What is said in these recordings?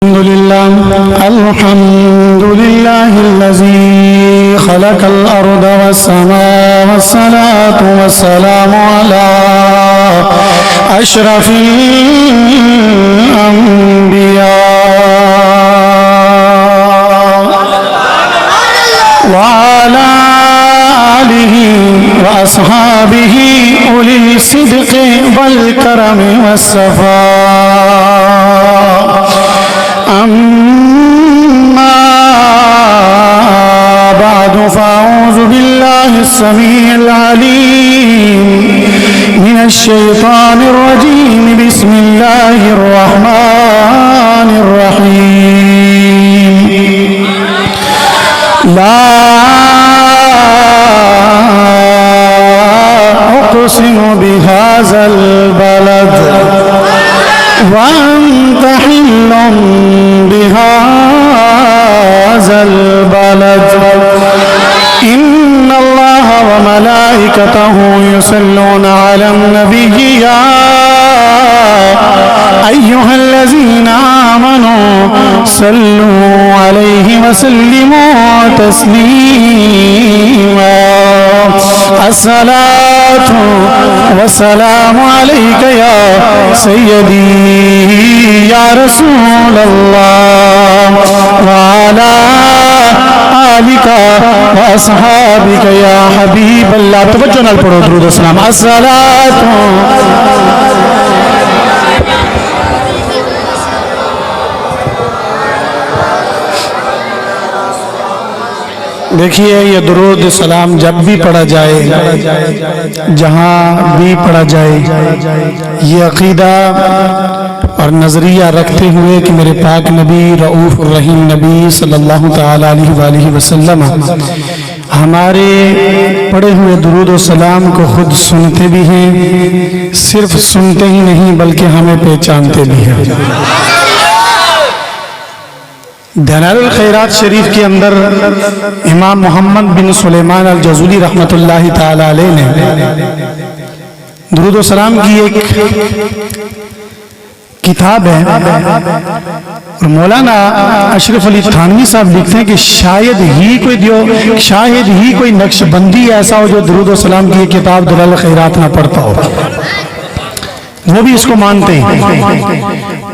الحمد لله الذي خلق الأرض والسماء والصلاة والسلام على أشرف الأنبياء وعلى آله وأصحابه أولي الصدق والكرم والصفاء أما بعد فأعوذ بالله السميع العليم من الشيطان الرجيم بسم الله الرحمن الرحيم لا أقسم بهذا البلد وأنت حل بهذا البلد إن الله وملائكته يصلون على النبي يا أيها الذين آمنوا صلوا عليه وسلموا تسليما الصلاة والسلام عليك يا سيدي يا رسول الله وعلى آلك وأصحابك يا حبيب الله توجہ نال پڑھو درود و سلام الصلاة دیکھیے یہ درود سلام جب بھی پڑھا جائے جہاں بھی پڑھا جائے یہ عقیدہ اور نظریہ رکھتے ہوئے کہ میرے پاک نبی رؤوف الرحیم نبی صلی اللہ تعالی علیہ وآلہ وسلم ہمارے پڑھے ہوئے درود و سلام کو خود سنتے بھی ہیں، صرف سنتے ہی نہیں بلکہ ہمیں پہچانتے بھی ہیں۔ دلائل الخیرات شریف کے اندر امام محمد بن سلیمان الجزولی رحمت اللہ تعالی علیہ نے درود و سلام کی ایک کتاب ہے، اور مولانا اشرف علی تھانوی صاحب لکھتے ہیں کہ شاید ہی کوئی نقش بندی ایسا ہو جو درود و سلام کی ایک کتاب دلائل الخیرات نہ پڑھتا ہو، وہ بھی اس کو مانتے ہیں۔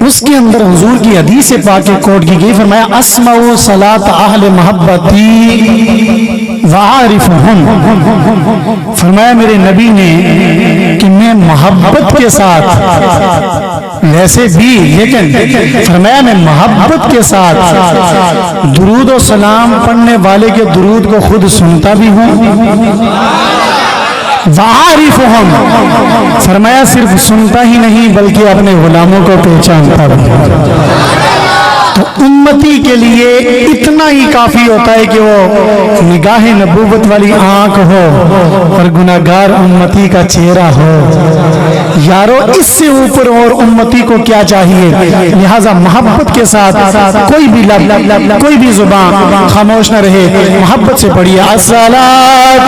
اس کے اندر حضور کی حدیث پاک کوٹ کی گئی، فرمایا اسمع صلاۃ اہل محبتی وعارفہم، فرمایا میرے نبی نے کہ میں محبت کے ساتھ ویسے بھی لیکن فرمایا میں محبت کے ساتھ درود و سلام پڑھنے والے کے درود کو خود سنتا بھی ہوں، وعارفہم فرمایا صرف سنتا ہی نہیں بلکہ اپنے غلاموں کو پہچانتا بھی ہے۔ تو امتی کے لیے اتنا ہی کافی ہوتا ہے کہ وہ نگاہ نبوت والی آنکھ ہو اور گناہگار امتی کا چہرہ ہو۔ یارو اس سے اوپر اور امتی کو کیا چاہیے؟ لہذا محبت کے ساتھ کوئی بھی لب کوئی بھی زبان خاموش نہ رہے، محبت سے پڑھیے الصلاۃ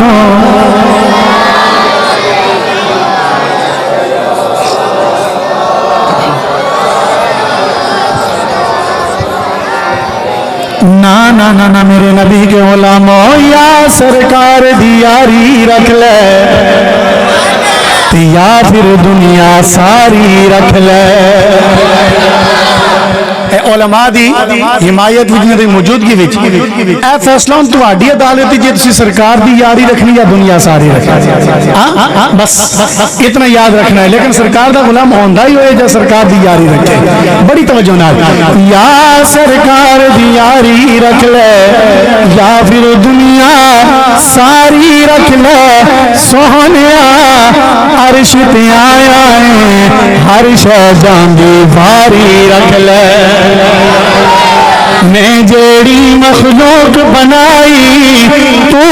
نا میرے نبی کے غلاموں یا سرکار دی یاری رکھ لے یا پھر دنیا ساری رکھ لے۔ اے علماء دی حمایت وچ دی موجودگی وچ اے فیصلہ تہاڈی عدالت جے تسی سرکار دی یاری رکھنی یا دنیا ساری رکھنی، بس اتنا یاد رکھنا ہے۔ لیکن سرکار دا غلام ہوندا ہی ہوئے جے سرکار دی یاری رکھے، بڑی توجہ نال یا سرکار دی یاری رکھ لے یا پھر دنیا ساری رکھ لے، سونیا عرش تے آیا ہے ہر شے جاندی باری رکھ لے۔ میں جیڑی مخلوق بنائی تو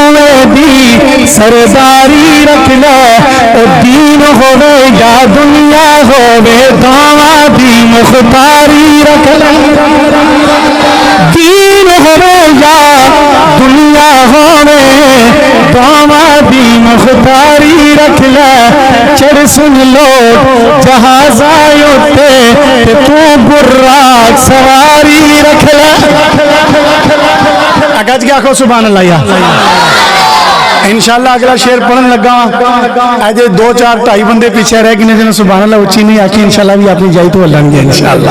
بھی سرداری رکھ لے، دین ہوئے یا دنیا ہوئے دعویٰ دی مختاری رکھ لے، دین ہوئے یا دنیا ہوئے دعویٰ دی مختاری رکھ لے، چڑھ سن لو جہاز آئے تو براق سواری گج کے آخو سبحان اللہ یا انشاءاللہ اگلا شعر پڑھن لگا اج 2 4 2.5 بندے پیچھے رہ گئے جنہوں سبحان اللہ اچھی نہیں آکی انشاءاللہ بھی اپنی جائی تو اللہ گے انشاءاللہ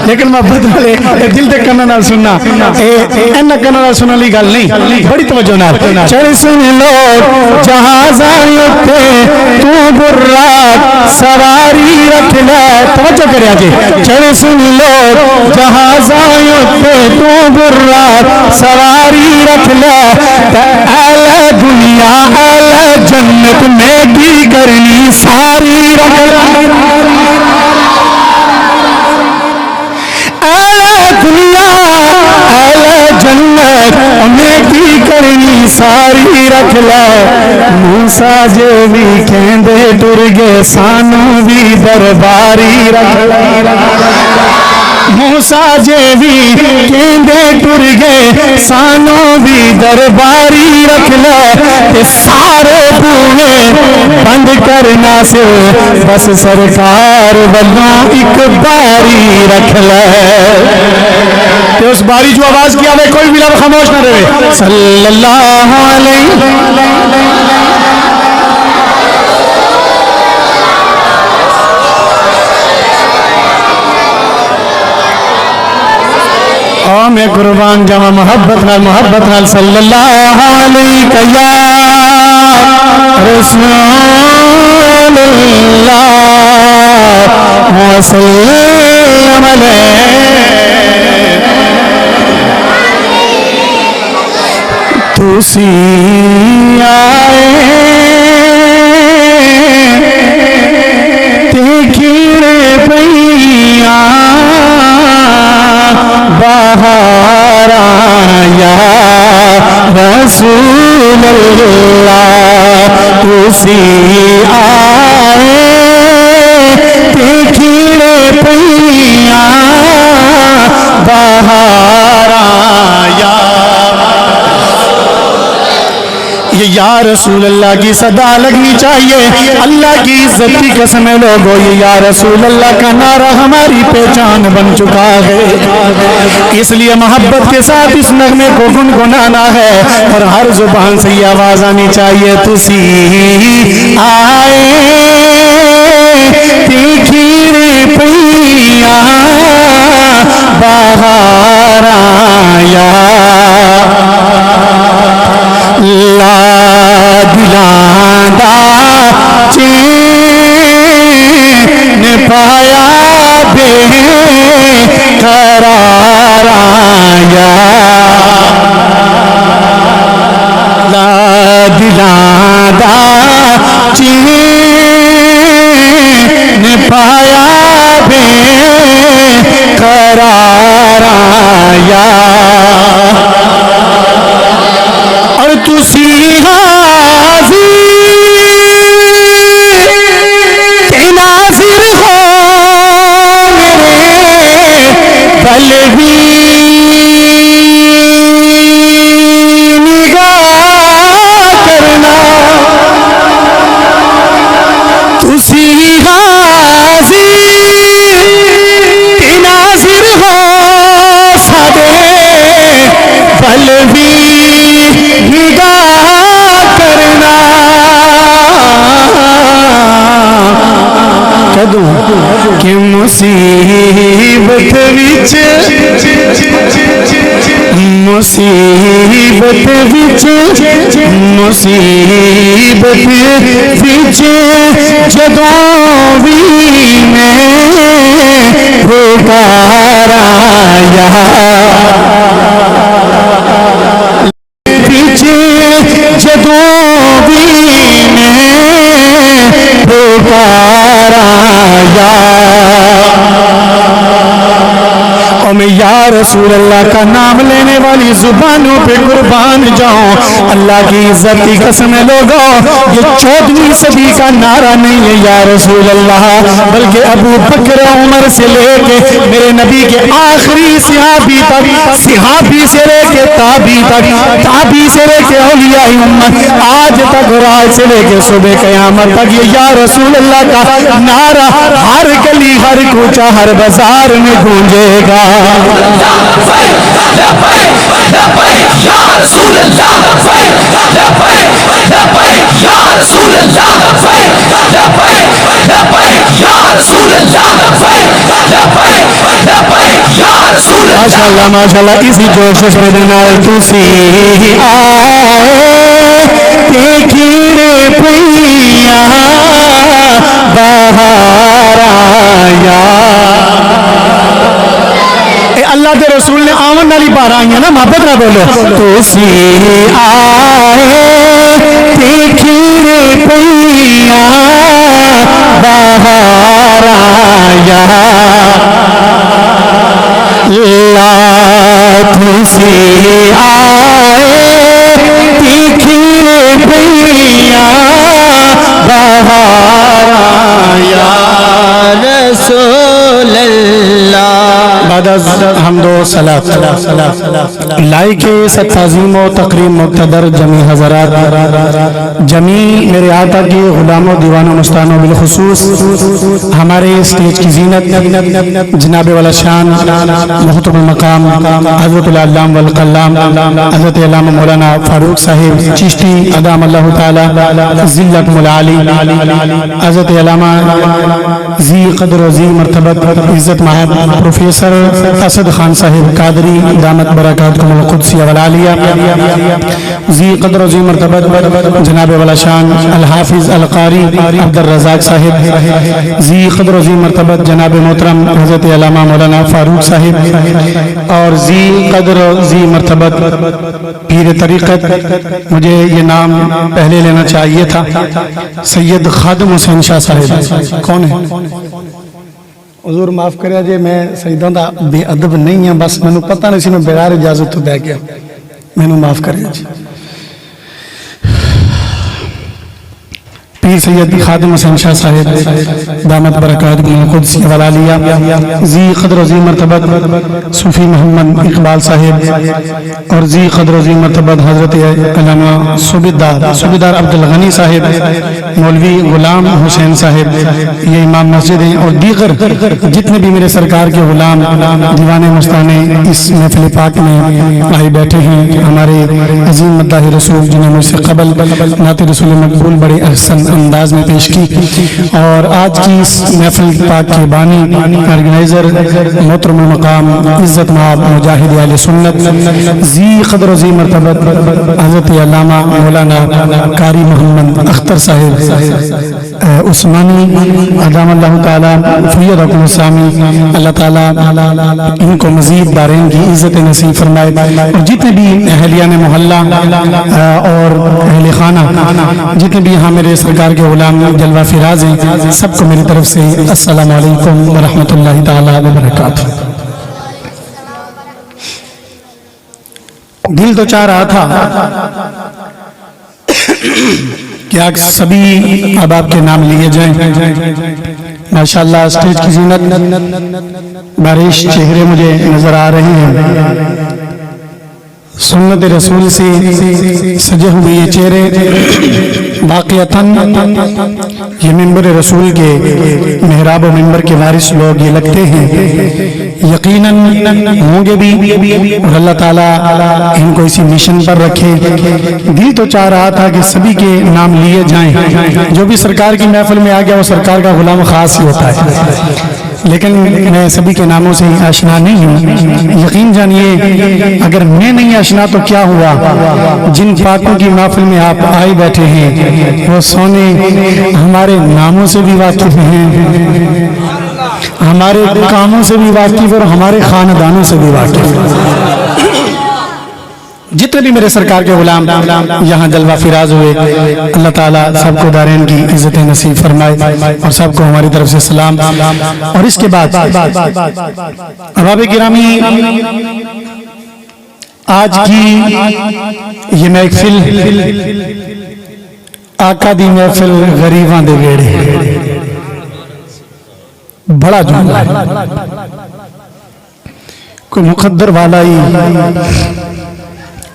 لیکن محبت والے دل دے کنا نال سننا اینا کنا نال سنن لی گل نہیں بڑی توجہ نال چڑھ سن لو جہازاں اتے تو برات سواری رکھ لے توجہ کریا جی چڑھ سن لو جہازاں اتے تو برات سواری رکھ لے اہل دنیا اہل جنت میں کی کرنی ساری رکھ لے اہل دنیا اہل جنت میں کی کرنی ساری رکھ لے موسیٰ جو بھی کہندے ٹر گئے سانو بھی درباری رکھ لے موسیٰ جے بھی کہندے ٹر گئے سانو بھی درباری رکھ لے سارے بوئے بند کرنا سے بس سرکار والوں ایک باری رکھ لے اس باری جو آواز کیا ہوئے کوئی بھی لفظ خاموش نہ رہے صلی اللہ علیہ میں قربان جاوا محبت نال صلی اللہ علیہ یا رسول اللہ وسلم علیہ تسی آئے دیکھنے پئیاں بہار آیا رسول اللہ تسی آئے دیکھنے پئیاں بہار آیا یہ یا رسول اللہ کی صدا لگنی چاہیے اللہ کی عزت کی قسم لوگو یہ یا رسول اللہ کا نعرہ ہماری پہچان بن چکا ہے اس لیے محبت کے ساتھ اس نغمے کو گنگنانا ہے اور ہر زبان سے یہ آواز آنی چاہیے تسی آئے دیکھنے پئیاں بہار آیا لا دلان دا چین پایا بے قرار آیا لا دلان دا چین پایا بے قرار آیا اور تسی حاضر ناظر ہو میرے بلوی نگاہ کرنا تسی حاضر ناظر ہو سادے بلوی نگاہ کرنا کدوں کہ مصیبت وچ جدوں بھی میں پکار آیا جدوں بھی میں پکار آیا اور میں یا رسول اللہ کا نام لینے والی زبانوں پہ قربان جاؤں اللہ کی عزت کی قسم لوگو یہ 14ویں صدی کا نعرہ نہیں ہے یا رسول اللہ بلکہ ابو بکر عمر سے لے کے میرے نبی کے آخری صحابی تک صحابی سے لے کے تابی تک تابی سے لے کے اولیاء امت آج تک اور آج سے لے کے صبح قیامت تک یہ یا رسول اللہ کا نعرہ ہر گلی ہر کوچہ ہر بازار میں گونجے گا لبیک یا رسول اللہ لبیک لبیک لبیک یا رسول اللہ لبیک لبیک لبیک یا رسول اللہ لبیک لبیک لبیک یا رسول اللہ. ماشاءاللہ ماشاءاللہ. اسی جوش میں نال تسی آئے دیکھیے پیا بہار آیا. اے اللہ کے رسول نے آمن والی بار آئی ہیں نا, محبت نہ بولو. تسی آئے دیکھیے پیا بہار آیا. تسی آئے دیکھیے پیا بہار آیا. رسول اللہ. بعد از حمد و صلاۃ لائق ست تعظیم و تقریم مقتدر جمی حضرات, جمی میرے آقا کے غلام و دیوان و مستان و بالخصوص ہمارے اسٹیج کی زینت جناب والا شان محترم المقام حضرت العلام والقلام حضرت علامہ مولانا فاروق صاحب چشتی ادام اللہ تعالی ذلت العالی, حضرت علامہ ذی قدر و ذی مرتبت عزت مآب پروفیسر اسد خان صاحب قادری دامت برکاتکم القدسیہ والعالیہ, ذی قدر و ذی مرتبت جناب والا شان الحافظ القاری عبد الرزاق صاحب, ذی قدر و ذی مرتبت جناب محترم حضرت علامہ مولانا فاروق صاحب, اور ذی قدر و ذی مرتبت پیر طریقت, مجھے یہ نام پہلے لینا چاہیے تھا, سید خادم حسین شاہ صاحب. کون ہے؟ حضور معاف کریا جے, میں سیداں دا بے ادب نہیں ہوں, بس میں پتہ نہیں سی میں بغیر اجازت تو بہ گیا, میں معاف کریا جی. پیر سید خادم حسین شاہ صاحب دامت برکاتکم القدسیہ والعالیہ, ذی قدر و ذی مرتبت صوفی محمد اقبال صاحب, اور ذی قدر و ذی مرتبت حضرت علامہ صوبیدار عبد الغنی صاحب, مولوی غلام حسین صاحب, یہ امام مسجد ہیں, اور دیگر جتنے بھی میرے سرکار کے غلام دیوان مستانے اس محفل پاک میں آئے بیٹھے ہیں. ہمارے عظیم مداح رسول جنہیں مجھ سے قبل نعت رسول مقبول بڑے احسن انداز میں پیش کی, اور آج کی اس محفل پاک کے بانی آرگنائزر محترم المقام عزت مآب مجاہد اہل سنت ذی قدر و ذی مرتبت حضرت علامہ مولانا قاری محمد اختر صاحب عثمانی ادام اللہ تعالی فیدکم السامی, اللہ تعالی ان کو مزید دارین کی عزت نصیب فرمائے, اور جتنے بھی اہلیان محلہ اور اہل خانہ جتنے بھی یہاں میرے سرکار کے غلام جلوہ فراز ہیں, سب کو میری طرف سے السلام علیکم ورحمۃ اللہ تعالی وبرکاتہ. دل تو چاہ رہا تھا کہ آج سبھی احباب کے نام لیے جائیں. ماشاءاللہ اسٹیج کی زینت بارش چہرے مجھے نظر آ رہے ہیں, سنت رسول سے سجے ہوئے یہ چہرے واقعتاً یہ ممبر رسول کے محراب و ممبر کے وارث لوگ یہ لگتے ہیں, یقیناً ہوں گے بھی, اور اللہ تعالیٰ ان کو اسی مشن پر رکھے. دل تو چاہ رہا تھا کہ سبھی کے نام لیے جائیں, جو بھی سرکار کی محفل میں آ گیا وہ سرکار کا غلام خاص ہی ہوتا ہے, لیکن میں سبھی کے ناموں سے آشنا نہیں ہوں. یقین جانیے اگر میں نہیں آشنا تو کیا ہوا, جن پاکوں کی محفل میں آپ آئے بیٹھے ہیں وہ سونے ہمارے ناموں سے بھی واقف ہیں, ہمارے کاموں سے بھی واقف اور ہمارے خاندانوں سے بھی واقف. جتنے بھی میرے سرکار کے غلام یہاں جلوہ فراز ہوئے, اللہ تعالیٰ سب کو دارین کی عزت نصیب فرمائے, اور سب کو ہماری طرف سے سلام. اور اس کے بعد احباب گرامی, آج کی یہ محفل آقا دی محفل غریباں دے ویڑے, بڑا جملہ ہے, کوئی مقدر والا ہی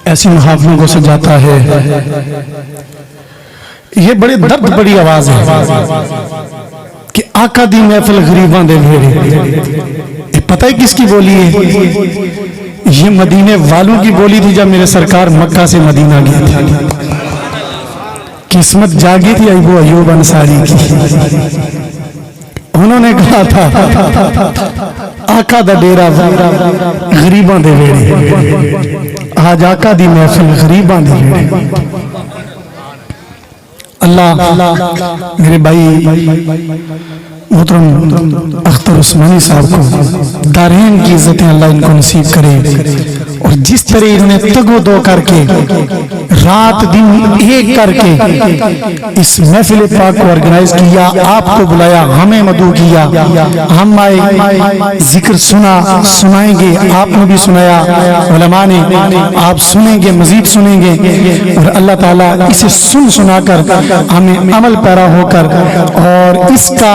ایسی محافلوں کو سجاتا ہے. یہ بڑے درد بڑی آواز ہے کہ آقا دی محفل غریباں دے ویڑے, پتہ ہے کس کی بولی ہے؟ یہ مدینے والوں کی بولی تھی جب میرے سرکار مکہ سے مدینہ گئے تھے. قسمت جاگی تھی ابو ایوب انصاری کی. انہوں نے کہا تھا آقا دا ڈیرا غریباں دے ویڑے, آج آقا دی محفل غریباں دے ویڑے. اللہ میرے بھائی محترم اختر عثمانی صاحب کو دارین کی عزتیں اللہ ان کو نصیب کرے, اور جس طرح انہوں نے تگ و دو کر کے رات دن ایک کر کے اس محفل پاک کو آرگنائز کیا, آپ کو بلایا, ہمیں مدعو کیا, ہم آئے, ذکر سنائیں گے, آپ نے بھی سنایا, علماء نے, آپ سنیں گے, مزید سنیں گے, اور اللہ تعالیٰ اسے سنا کر ہمیں عمل پیرا ہو کر, اور اس کا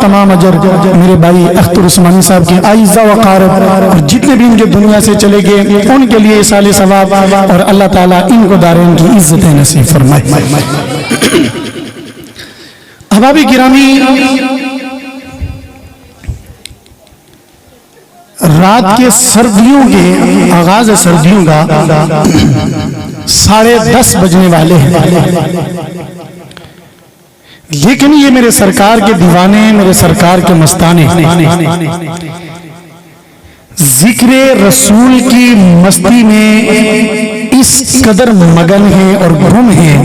تمام اجر میرے بھائی اختر عثمانی صاحب کے اعزاء و اقارب اور جتنے بھی مجھے دنیا سے چلے گئے ان کے لیے سال ثواب, اور اللہ تعالیٰ ان کو دارین کی عزت نصیب فرمائے. احباب گرامی, رات کے سردیوں کے آغاز سردیوں کا 10:30 بجنے والے ہیں, لیکن یہ میرے سرکار کے دیوانے, میرے سرکار کے مستانے ذکر رسول کی مستی میں اس قدر مگن ہیں اور گم ہیں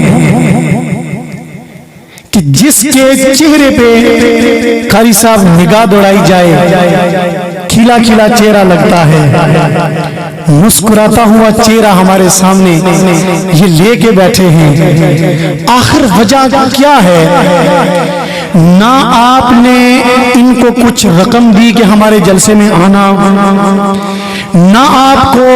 کہ جس کے چہرے پہ قاری صاحب نگاہ دوڑائی جائے کھلا کھلا چہرہ لگتا ہے, مسکراتا ہوا چہرہ ہمارے سامنے یہ لے کے بیٹھے ہیں. آخر وجہ کیا ہے؟ نہ آپ نے ان کو کچھ رقم دی کہ ہمارے جلسے میں آنا, نہ آپ کو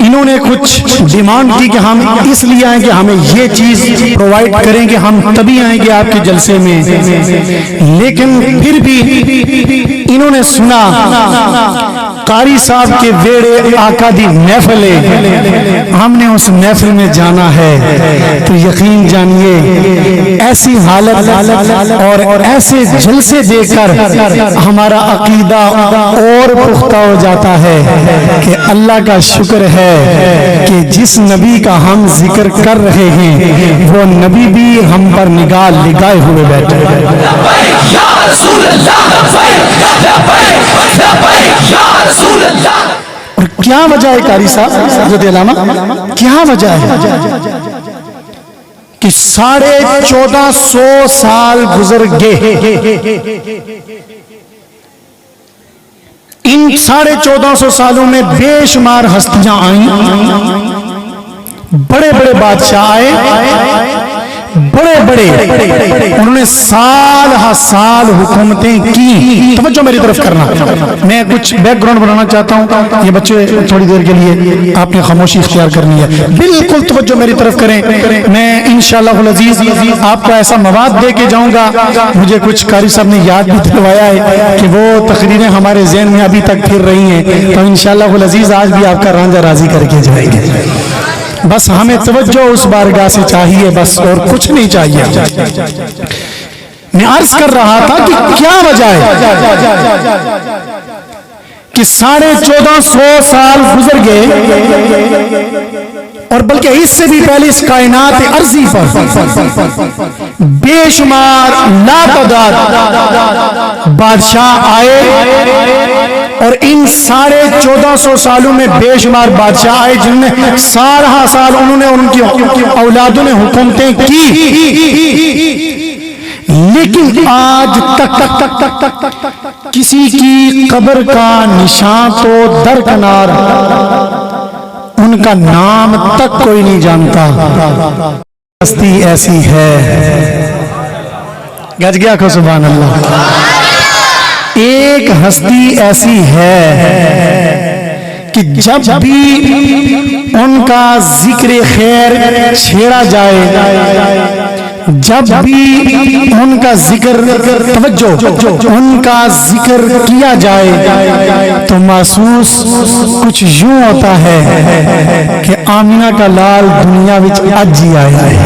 انہوں نے کچھ ڈیمانڈ کی کہ ہم اس لیے آئیں کہ ہمیں یہ چیز پرووائڈ کریں کہ ہم تبھی آئیں گے آپ کے جلسے میں, لیکن پھر بھی انہوں نے سنا قاری صاحب کے ویڑے آقا دی محفل ہے, ہم نے اس محفل میں جانا ہے, تو یقین جانیے ایسی حالت اور ایسے جلسے دیکھ کر ہمارا عقیدہ اور پختہ ہو جاتا ہے کہ اللہ کا شکر ہے کہ جس نبی کا ہم ذکر کر رہے ہیں وہ نبی بھی ہم پر نگاہ لگائے ہوئے بیٹھے ہیں. اور کیا وجہ ہے قاری صاحب حضرت علامہ, کیا وجہ ہے کہ 1450 سال گزر گئے, ان 1450 سالوں میں بے شمار ہستیاں آئیں, بڑے بڑے بادشاہ آئے, بڑے انہوں نے سال ہا سال حکومتیں کی. توجہ میری طرف کرنا, میں کچھ بیک گراؤنڈ بنانا چاہتا ہوں, یہ بچے تھوڑی دیر کے لیے آپ نے خاموشی اختیار کرنی ہے, بالکل توجہ میری طرف کریں. میں انشاءاللہ العزیز آپ کو ایسا مواد دے کے جاؤں گا, مجھے کچھ قاری صاحب نے یاد بھی دلوایا ہے کہ وہ تقریریں ہمارے ذہن میں ابھی تک پھر رہی ہیں, تو انشاءاللہ العزیز آج بھی آپ کا رانجہ راضی کر کے جائیں گے. بس ہمیں توجہ اس بارگاہ سے چاہیے, بس اور کچھ نہیں چاہیے. میں عرض کر رہا تھا کہ کیا وجہ ہے کہ 1450 سال گزر گئے, اور بلکہ اس سے بھی پہلے اس کائنات ارضی پر بے شمار لا تعداد بادشاہ آئے, اور ان 1450 سالوں میں بے شمار بادشاہ آئے جن نے سال انہوں نے ان کی اولادوں نے حکومتیں کی, لیکن آج تک کسی کی قبر کا نشان تو درکنار, ان کا نام تک کوئی نہیں جانتا. ہستی ایسی ہے, گج گیا کو سبحان اللہ, ایک ہستی ایسی ہے کہ جب بھی ان کا ذکر خیر چھیڑا جائے, جب بھی ان کا ذکر توجہ ان کا ذکر کیا جائے تو محسوس کچھ یوں ہوتا ہے کہ آمینہ کا لال دنیا وچ اج ہی آیا ہے.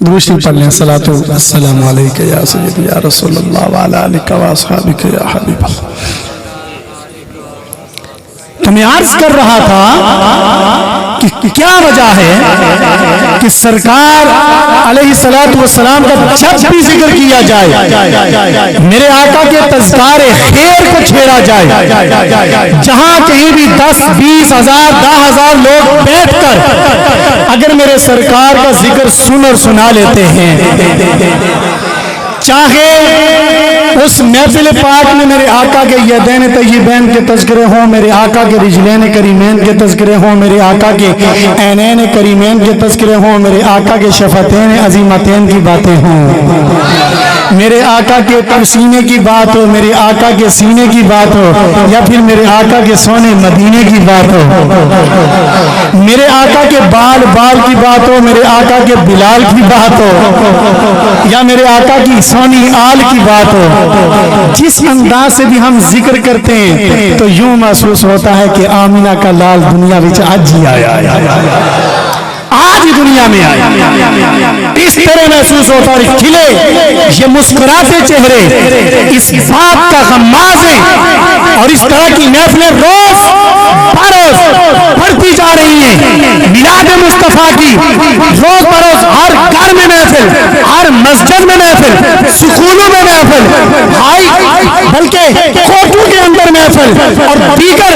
درود شریف پڑھ لیں صلاتو السلام علیکہ یا سیدی یا رسول اللہ وعلا آلکہ واصحابکہ یا حبیب اللہ. تو میں عرض کر رہا تھا کہ کیا وجہ ہے کہ سرکار علیہ السلام کا جب بھی ذکر کیا جائے میرے آقا کے تذکار خیر کو چھیڑا جائے, جہاں کہیں بھی 10 20 ہزار 10,000 لوگ بیٹھ کر اگر میرے سرکار کا ذکر سن اور سنا لیتے ہیں, چاہے اس محفل پاک میں میرے آقا کے یدین طیبین کے تذکرے ہوں, میرے آقا کے رجلین کریمین کے تذکرے ہوں, میرے آقا کے عینین کریمین کے تذکرے ہوں, میرے آقا کے شفتین عظیمتین کی باتیں ہوں, میرے آقا کے سینے کی بات ہو, میرے آقا کے سینے کی بات ہو, یا پھر میرے آقا کے سونے مدینے کی بات ہو, میرے آقا کے بال کی بات ہو, میرے آقا کے بلال کی بات ہو, یا میرے آقا کی سونی آل کی بات ہو, جس انداز سے بھی ہم ذکر کرتے ہیں تو یوں محسوس ہوتا ہے کہ آمینہ کا لال دنیا وچ آج ہی آیا, آج ہی دنیا میں آیا. اس طرح محسوس ہوتا ہے کھلے یہ مسکراتے چہرے اس بات کا غماز ہیں, اور اس طرح کی محفلیں روز بروز بڑھتی جا رہی ہیں. میلاد مصطفیٰ کی روز بروز ہر گھر میں محفل, ہر مسجد میں محفل, سکولوں میں محفل, بلکہ کوٹوں کے اندر محفل اور دیگر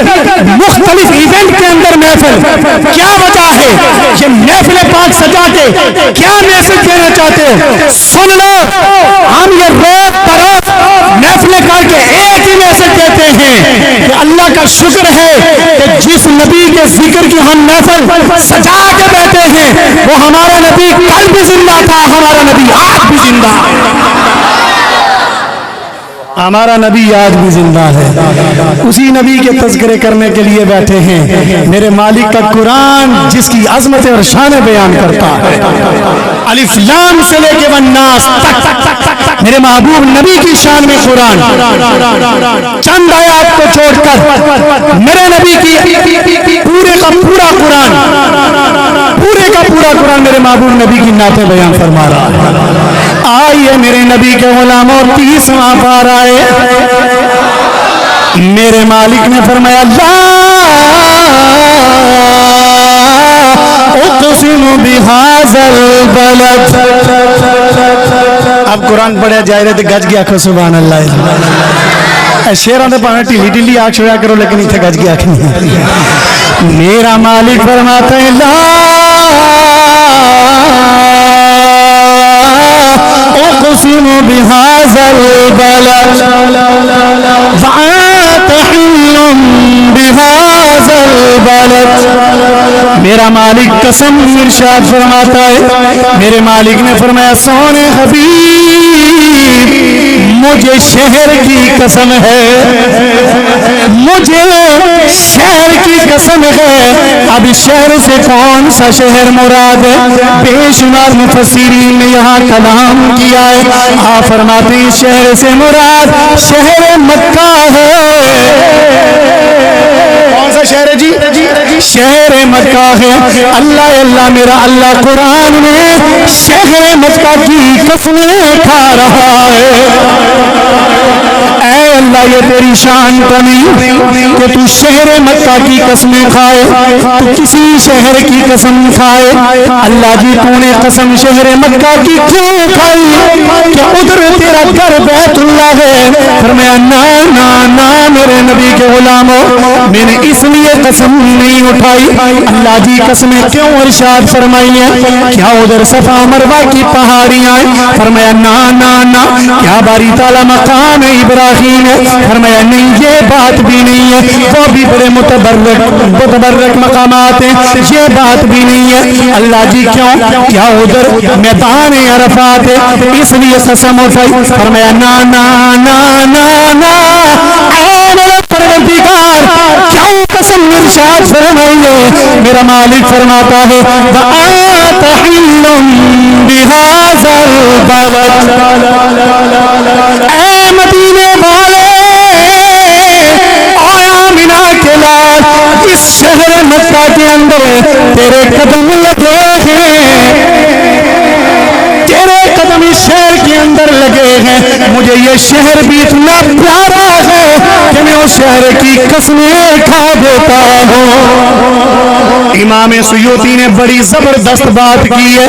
مختلف ایونٹ کے اندر محفل. کیا وجہ ہے؟ یہ محفل پاک سجا کے کیا میسج دینا چاہتے ہو؟ سن لو, ہم یہ روز بروز محفلیں کر کے ایک ہی میسج دیتے ہیں کہ اللہ کا شکر ہے کہ جس نبی کے ذکر کی ہم محفل سجا کے بیٹھے ہیں وہ ہمارا نبی کل بھی زندہ تھا, ہمارا نبی آج بھی زندہ ہے, ہمارا نبی آج بھی زندہ ہے. اسی نبی کے تذکرے کرنے کے لیے بیٹھے ہیں. میرے مالک کا قرآن جس کی عظمت اور شان بیان کرتا ہے, الف لام سے لے کے والناس تک میرے محبوب نبی کی شان میں قرآن. چند آیات کو چھوڑ کر میرے نبی کی پورے کا پورا قرآن میرے محبوب نبی کی نعتیں بیان فرما رہا ہے. آئیے میرے نبی کے غلاموں, 30واں پارہ ہے. میرے مالک نے فرمایا لا اقسم بهذا البلد. اب قرآن پڑھا جائے رہے تو گج گیا کھو سبحان اللہ. شیران دے پانے ٹھیلی آنکھ چھوڑا کرو, لیکن اتنے گج گیا کھو. میرا مالک فرماتا ہے لا اقسم بهذا البلد وانت حل بهذا البلد. میرا مالک قسم ارشاد فرماتا ہے, میرے مالک نے فرمایا سونے حبیب مجھے شہر کی قسم ہے, مجھے شہر کی قسم ہے. اب شہر سے کون سا شہر مراد ہے؟ بے شمار مفسرین نے یہاں کلام کیا ہے. آپ فرماتے ہیں شہر سے مراد شہر مکہ ہے. کون سا شہر ہے جی؟ شہر مکہ ہے. اللہ اللہ میرا اللہ قرآن میں شہر مکہ کی قسمیں کھا رہا ہے. اے اللہ یہ تیری شان تو نہیں کہ تو شہر مکہ کی قسمیں کھائے, تو کسی شہر کی قسم کھائے. اللہ جی تو نے قسم شہر مکہ کی کیوں کھائی کہ ادھر تیرا گھر بیت اللہ ہے؟ فرمایا نا نا نا میرے نبی کے غلاموں, میں نے اس لیے قسم نہیں اٹھائی. اللہ جی قسمیں کیوں ارشاد فرمائی ہیں؟ کیا ادھر صفا مروہ کی پہاڑیاں ہیں؟ فرمایا نا نا نا. کیا باری تعالیٰ مقام ابراہیم ہے؟ فرمایا نہیں, یہ بات بھی نہیں ہے, وہ بھی بڑے متبرک مقامات ہیں, یہ بات بھی نہیں ہے. اللہ جی کیوں؟ کیا ادھر میدان عرفات ہے اس لیے قسم اٹھائی؟ فرمایا نا نا نا نا نا. اے میرا پروردگار کیوں قسم ارشاد فرمائی ہے؟ میرا مالک فرماتا ہے وَأَنْتَ حِلٌّ بِهَذَا الْبَلَدِ. اے مدینے والے اور آمینہ کے لال, اس شہر مکہ کے اندر تیرے قدم لگے ہیں. لگے ہیں مجھے یہ شہر بھی اتنا پیارا ہے کہ میں اس شہر کی قسمیں کھا دیتا ہوں. امام سیوطی نے بڑی زبردست بات کی ہے.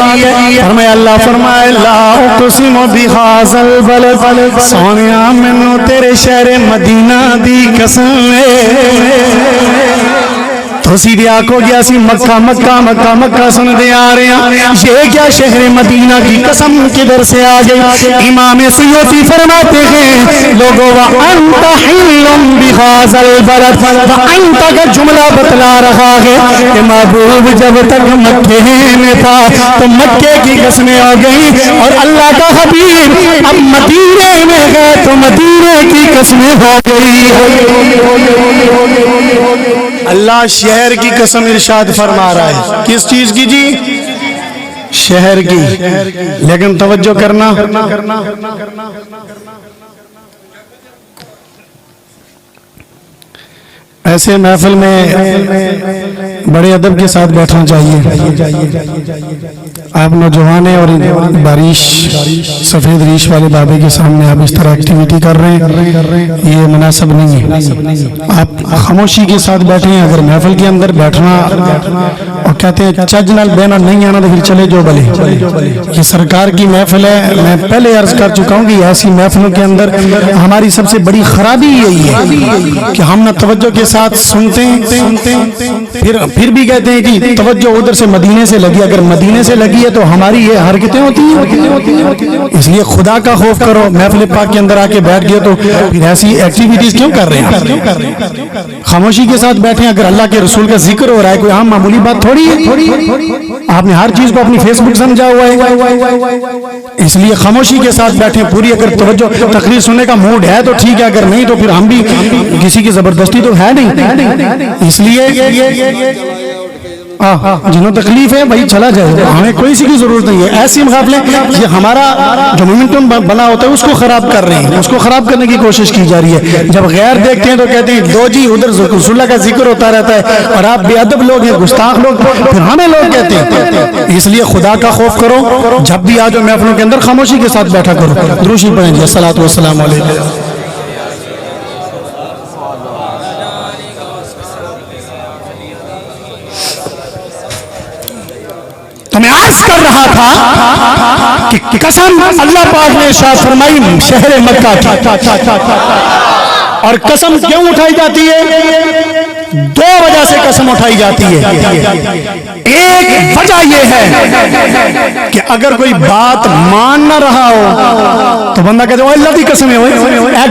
فرمایا اللہ فرمائے لا اقسم بہذا البلد سونیا مینوں تیرے شہر مدینہ دی قسم ہے. تو سیدھے آنکھوں گیا سی مکہ مکہ مکہ مکہ سن دے آ رہے ہیں یہ کیا شہر مدینہ کی قسم کدھر سے آ گئی. امام سیوطی فرماتے ہیں لوگوں وَأَنْتَ حِلٌّ بِهَذَا الْبَلَدِ وَأَنْتَ کا جملہ بتلا رہا ہے کہ محبوب جب تک مکے میں تھا تو مکے کی قسمیں آ گئی اور اللہ کا حبیب اب مدینے میں گئے تو مدینے کی قسمیں ہو گئی. اللہ شہر کی قسم ارشاد فرما رہا ہے. کس چیز کی جی؟ شہر کی. لیکن توجہ کرنا ایسے محفل میں بڑے ادب کے ساتھ بیٹھنا چاہیے. آپ نوجوان ہیں اور بارش سفید ریش والے بابے کے سامنے آپ اس طرح ایکٹیویٹی کر رہے ہیں یہ مناسب نہیں ہے. آپ خاموشی کے ساتھ بیٹھیں. اگر محفل کے اندر بیٹھنا اور کہتے ہیں چج نال بہنا نہیں آنا تو پھر چلے جو بلے. یہ سرکار کی محفل ہے. میں پہلے عرض کر چکا ہوں کہ ایسی محفلوں کے اندر ہماری سب سے بڑی خرابی یہی ہے کہ ہم نہ توجہ کے ساتھ سنتے ہیں پھر بھی کہتے ہیں کہ توجہ ادھر سے مدینے سے لگی. اگر مدینے سے لگی ہے تو ہماری یہ حرکتیں ہوتی ہیں. اس لیے خدا کا خوف کرو. محفل پاک کے اندر آ کے بیٹھ گئے تو پھر ایسی ایکٹیویٹیز کیوں کر رہے ہیں؟ خاموشی کے ساتھ بیٹھیں. اگر اللہ کے رسول کا ذکر ہو رہا ہے کوئی عام معمولی بات تھوڑی ہے. آپ نے ہر چیز کو اپنی فیس بک سمجھا ہوا ہے. اس لیے خاموشی کے ساتھ بیٹھیں. پوری اگر توجہ تقریر سننے کا موڈ ہے تو ٹھیک ہے. اگر نہیں تو پھر ہم بھی کسی کی زبردستی تو ہے نہیں. اس لیے جنہوں تکلیف ہے بھائی چلا جائے. ہمیں کوئی سی کی ضرورت نہیں ہے. ایسی مقابلے یہ ہمارا جو مومنٹم بنا ہوتا ہے اس کو خراب کر رہے ہیں. اس کو خراب کرنے کی کوشش کی جا رہی ہے. جب غیر دیکھتے ہیں تو کہتے ہیں دو جی ادھر رسول اللہ کا ذکر ہوتا رہتا ہے اور آپ بے ادب لوگ ہیں گستاخ لوگ پھر ہمیں لوگ کہتے ہیں. اس لیے خدا کا خوف کرو. جب بھی آ جاؤ محفلوں کے اندر خاموشی کے ساتھ بیٹھا کرو. درود شریف پڑھیں. الصلوۃ والسلام علیکم. تو میں عرض کر رہا تھا کہ قسم اللہ پاک نے ارشاد فرمائی شہر مکہ کی. اور قسم کیوں اٹھائی جاتی ہے؟ دو وجہ سے قسم اٹھائی جاتی ہے. ایک وجہ یہ ہے کہ اگر کوئی بات مان نہ رہا ہو تو بندہ کہتے ہیں اللہ کی قسم ہے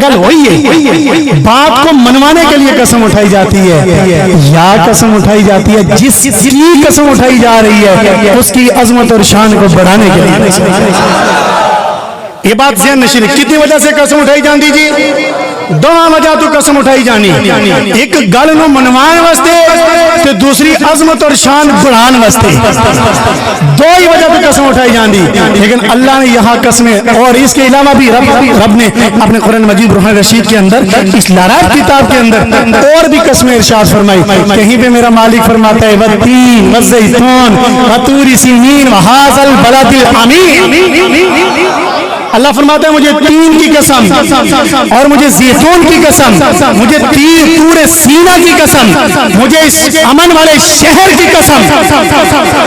گل ہوئی ہے. بات کو منوانے کے لیے قسم اٹھائی جاتی ہے یا قسم اٹھائی جاتی ہے جس کی قسم اٹھائی جا رہی ہے اس کی عظمت اور شان کو بڑھانے کے لیے. یہ بات ذہن نشین. کتنی وجہ سے قسم اٹھائی جاندی جی؟ دو وجہ تو قسم اٹھائی جانی. ایک گل نو منوان واسطے تے دوسری عظمت اور شان بڑھان واسطے. دو ہی وجہ تو قسم اٹھائی جاندی. لیکن اللہ نے یہاں قسمیں اور اس کے علاوہ بھی رب نے اپنے قرآن مجید برہان رشید کے اندر اس لارائب کتاب کے اندر اور بھی قسمیں ارشاد فرمائی. کہیں پہ میرا مالک فرماتا ہے والتین والزیتون وطور سینین وہذا البلد الامین. اللہ فرماتا ہے مجھے تین کی قسم اور مجھے زیتون کی قسم, مجھے طور سینا کی قسم, مجھے اس امن والے شہر کی قسم.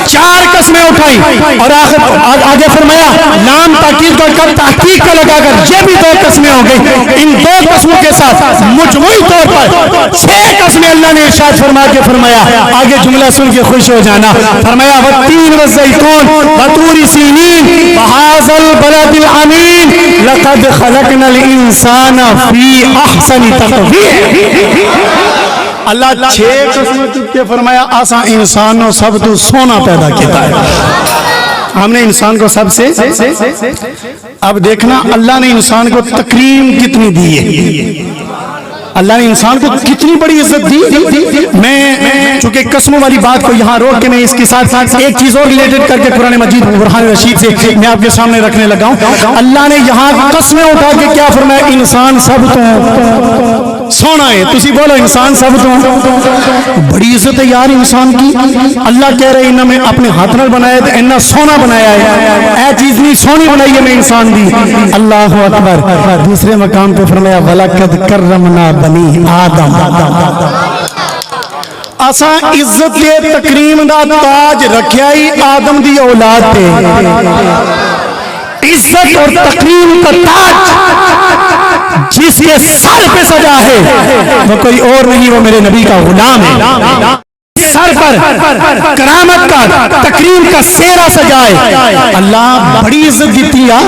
چار قسمیں اٹھائیں اور آگے فرمایا نام تاکید کر تحقیق کا لگا کر یہ بھی دو قسمیں ہو گئی. ان دو قسموں کے ساتھ مجموعی طور پر 6 قسمیں اللہ نے ارشاد فرما کے فرمایا. آگے جملہ سن کے خوش ہو جانا. فرمایا والتین والزیتون وطور سینین وہذا البلد الامین لقد خلقنا الانسان فی احسن تقویم. اللہ 6 قسمیں چک کے فرمایا آسا انسانوں سب تو سونا پیدا کیا ہے. ہم نے انسان کو سب سے. اب دیکھنا اللہ نے انسان کو تکریم کتنی دی ہے. اللہ نے انسان کو کتنی بڑی عزت دی. میں چونکہ قسموں والی بات کو یہاں روک کے میں اس کے ساتھ ایک چیز اور ریلیٹڈ کر کے قرآن مجید برہان رشید سے میں آپ کے سامنے رکھنے لگا ہوں. اللہ نے یہاں قسمیں اٹھا کے کیا فرمایا انسان سب تو سونا ہے. تسی بولو انسان سب تو بڑی عزت ہے یار انسان کی. اللہ کہہ رہے انہاں میں اپنے ہاتھ نال بنایا تے انہاں سونا بنایا ہے. اے چیز نہیں سونی بنائی ہے میں انسان دی. اللہ اکبر. دوسرے مقام پہ فرمایا وَلَقَدْ كَرَّمْنَا بَنِي آدم. اساں عزت تے تکریم دا تاج رکھیا ہی آدم دی اولاد تے. عزت اور تکریم کا تاج جس کے سر پہ سجا ہے وہ کوئی اور نہیں, وہ میرے نبی کا غلام ہے. سر پر کرامت کا تکریم کا سیرا سجائے. اللہ بڑی عزت دیتی ہے.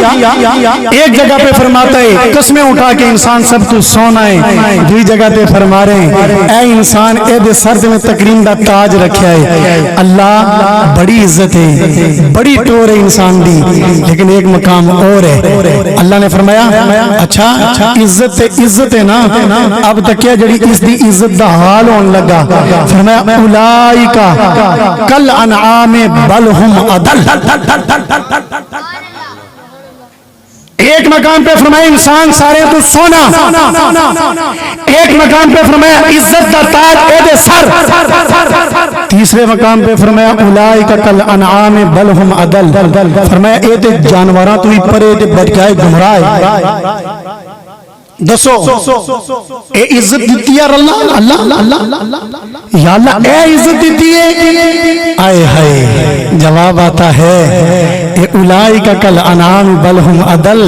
ایک جگہ پہ فرماتا ہے قسمیں اٹھا کے انسان سب تو سونا ہے. دوسری جگہ پہ فرما رہے ہیں اے انسان اے دے سر میں تکریم دا تاج رکھیا ہے. اللہ بڑی عزت ہے, بڑی ٹور ہے انسان دی. لیکن ایک مقام اور ہے. اللہ نے فرمایا اچھا عزت ہے نا, اب تک کیا جڑی اس دی عزت دا حال ہون لگا. فرمایا کل انعام بل ہم اضل. ایک مقام پہ فرمایا انسان سارے تو سونا. ایک مقام پہ فرمایا عزت دا تاج اے دے سر. تیسرے مقام پہ فرمایا اولئک کل انعام بل ہم اضل. فرمایا اے تے جانوراں تو ہی پرے تے بچائے گمراہ. دسو اے عزت دیتی ہے اللہ یا اللہ اے عزت دیتی ہے. آئے ہائے جواب آتا ہے اے اولئک کل انعام بل ہم اضل.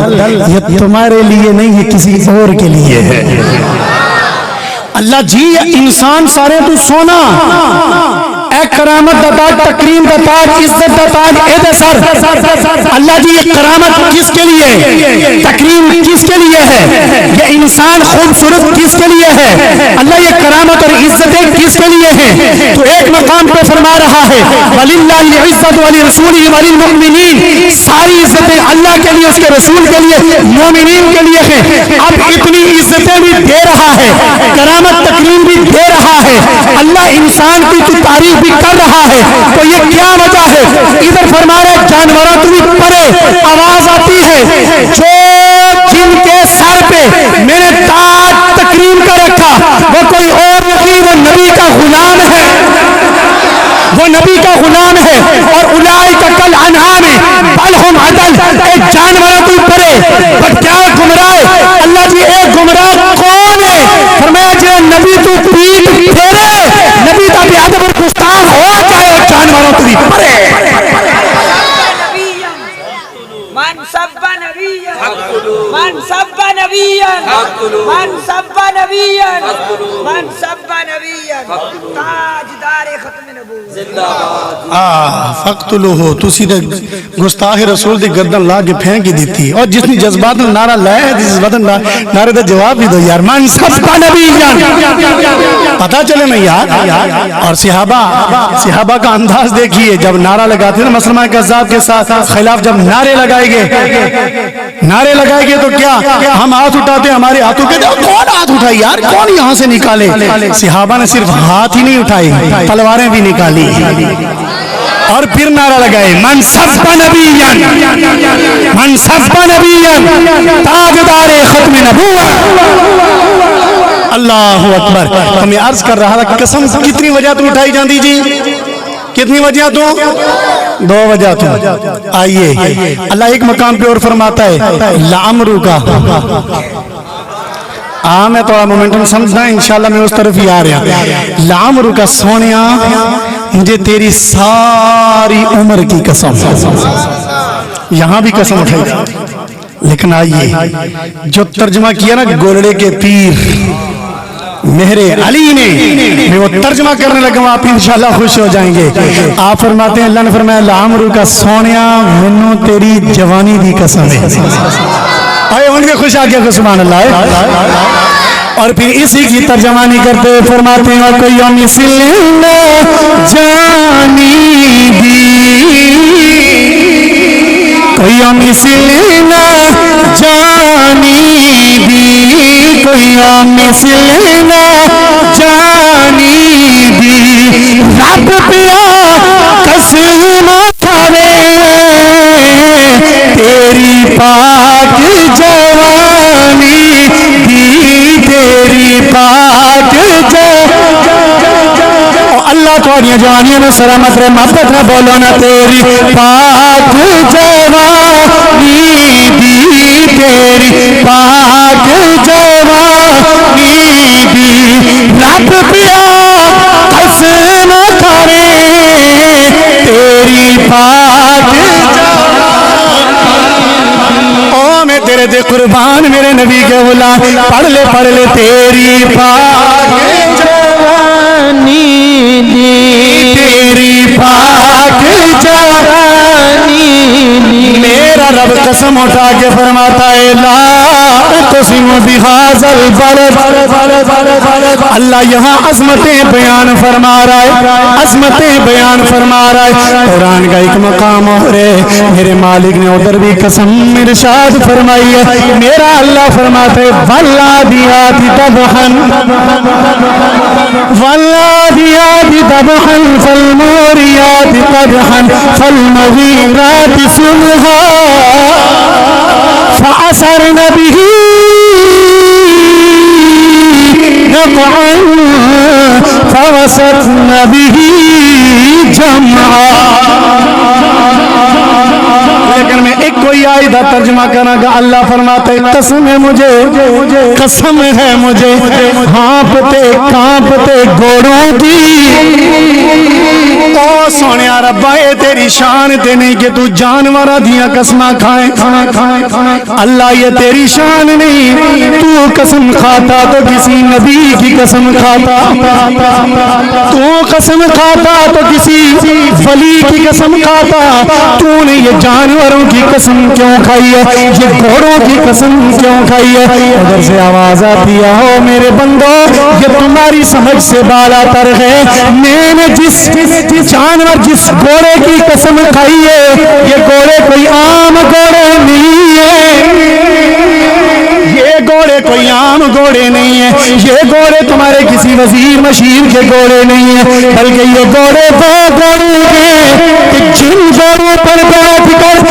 یہ تمہارے لیے نہیں, یہ کسی اور کے لیے ہے. اللہ جی انسان سارے تو سونا. اے کرامت دا تاج, تکریم دا تاج, عزت دا تاج اے دے سر. اللہ جی یہ کرامت کس کے لیے, تکریم کس کے لیے ہے, یہ انسان خوبصورت کس کے لیے ہے. اللہ یہ کرامت اور عزتیں کس کے لیے ہیں. تو ایک مقام پہ فرما رہا ہے وَلِلَّهِ الْعِزَّةُ وَلِرَسُولِهِ وَلِلْمُؤْمِنِينَ. ساری عزتیں اللہ کے لیے, اس کے رسول کے لیے, مومنین کے لیے ہیں. اب اتنی عزتیں بھی دے رہا ہے, کرامت تکریم بھی دے رہا ہے. اللہ انسان کی تعریف بھی کر رہا ہے. تو یہ کیا وجہ ہے. ادھر فرما رہے جانوروں تو بھی پرے آواز آتی ہے جو جن کے سر پہ میں نے تاج تکریم کا رکھا وہ کوئی اور نہیں, وہ نبی کا غلام ہے. وہ نبی کا غلام ہے. اور اولئک کل انعام بل ہم اضل. اے جانوروں تو پرے پر کیا گمراہ. اللہ جی اے گمراہ کون ہے. فرمایا جو نبی تو پیٹ پھیرے, نبی کا بھی ادب اور گستاخ ہو جائے, جانوروں تو بھی پرے. من سب نبیا من سب نبیا من سب نبیا من سب نبیا تاجدار ختم نبوت زندہ باد. فقتلوہ تسی دے گستاخ رسول دی گردن لا کے پھینک ہی دیتی. اور جس نے جذبات نے نعرہ لایا ہے جذبات نعرے دا جواب بھی دو یار. من سب نبیا پتا چلے نا یار. اور صحابہ کا انداز دیکھیے جب نعرہ لگاتے ہیں نا مسلمہ کذاب کے ساتھ خلاف جب نعرے لگائے گے تو کیا ہم ہاتھ اٹھاتے ہیں, ہمارے ہاتھوں کے کون ہاتھ اٹھائی یار, کون یہاں سے نکالے. صحابہ نے صرف ہاتھ ہی نہیں اٹھائی, تلواریں بھی نکالی اور پھر نعرہ لگائے من سب نبیا من سب نبیا تاجدار ختم نبوت. اللہ اکبر. ہمیں عرض کر رہا تھا قسم کتنی وجہ تو اٹھائی جاندی جی, کتنی وجہ تو, 2 وجہ تو. آئیے اللہ ایک مقام پہ اور فرماتا ہے لعمرو کا. میں تھوڑا مومنٹم سمجھنا انشاءاللہ میں اس طرف ہی آ رہا. لعمرو کا سونیا مجھے تیری ساری عمر کی قسم. یہاں بھی قسم اٹھائی. لیکن آئیے جو ترجمہ کیا نا گولڑے کے پیر مہر علی نے, میں وہ ترجمہ کرنے لگا, آپ انشاءاللہ خوش ہو جائیں گے. آپ فرماتے ہیں اللہ نے فرمایا لعمرو کا سونیا منو تیری جوانی دی قسم ہے. آئے ان کے خوش آگے کو سبحان اللہ. اور پھر اسی کی ترجمانی کرتے فرماتے ہیں کوئی مثل جانی دی, کوئی مثل جانی دی, کوئی مثل جانی دی. رب پیا قسم کھاوے تیری پاک جوانی دی, تیری پاک ساریاں جوانیاں نے سلامت رہے محبت نہ بولو نہ تیری پاک جوانی دی تیری پاک جوانی دی رب پیا قسم کرے تیری پاک او میں تیرے دے قربان میرے نبی کے غلام پڑھ لے تیری پاک جوانی دی تیری پاک جوانی میرا رب قسم اٹھا کے فرماتا ہے لا اقسم بہذا البلد اللہ یہاں عظمتیں بیان فرما رہا ہے عظمتیں بیان فرما رہا ہے قرآن کا ایک مقام اور ہے میرے مالک نے ادھر بھی قسم ارشاد فرمائی ہے میرا اللہ فرماتا ہے والعادیات ضبحا والعادیات ضبحا فالموریات قدحا فالمغیرات صبحا فأثرن به نقعا فوسطن به جمعا لیکن میں ایک کوئی آیت ترجمہ کرنا گا اللہ فرماتا ہے قسم ہے مجھے قسم ہے مجھے ہانپتے کانپتے گھوڑوں کی او سونے ربا اے تیری شان تے نہیں کہ تو جانوراں دیاں قسماں کھائیں اللہ یہ تیری شان نہیں تو قسم کھاتا تو کسی نبی کی قسم کھاتا تو قسم کھاتا تو کسی ولی کی قسم کھاتا تو نے یہ جانوروں کی قسم کیوں کھائی ہے یہ گھوڑوں کی قسم کیوں کھائی ہے ادھر سے آواز آتی ہے ہو میرے بندو یہ تمہاری سمجھ سے بالا تر ہے میں نے جس جانور جس گھوڑے کی قسم کھائی ہے یہ گھوڑے کوئی عام گھوڑے نہیں ہے یہ گھوڑے کوئی عام گھوڑے نہیں ہیں یہ گھوڑے تمہارے کسی وزیر مشیر کے گھوڑے نہیں ہیں بلکہ یہ گھوڑے وہ گھوڑے ہیں کہ جن گھوڑوں پر بیٹھ کر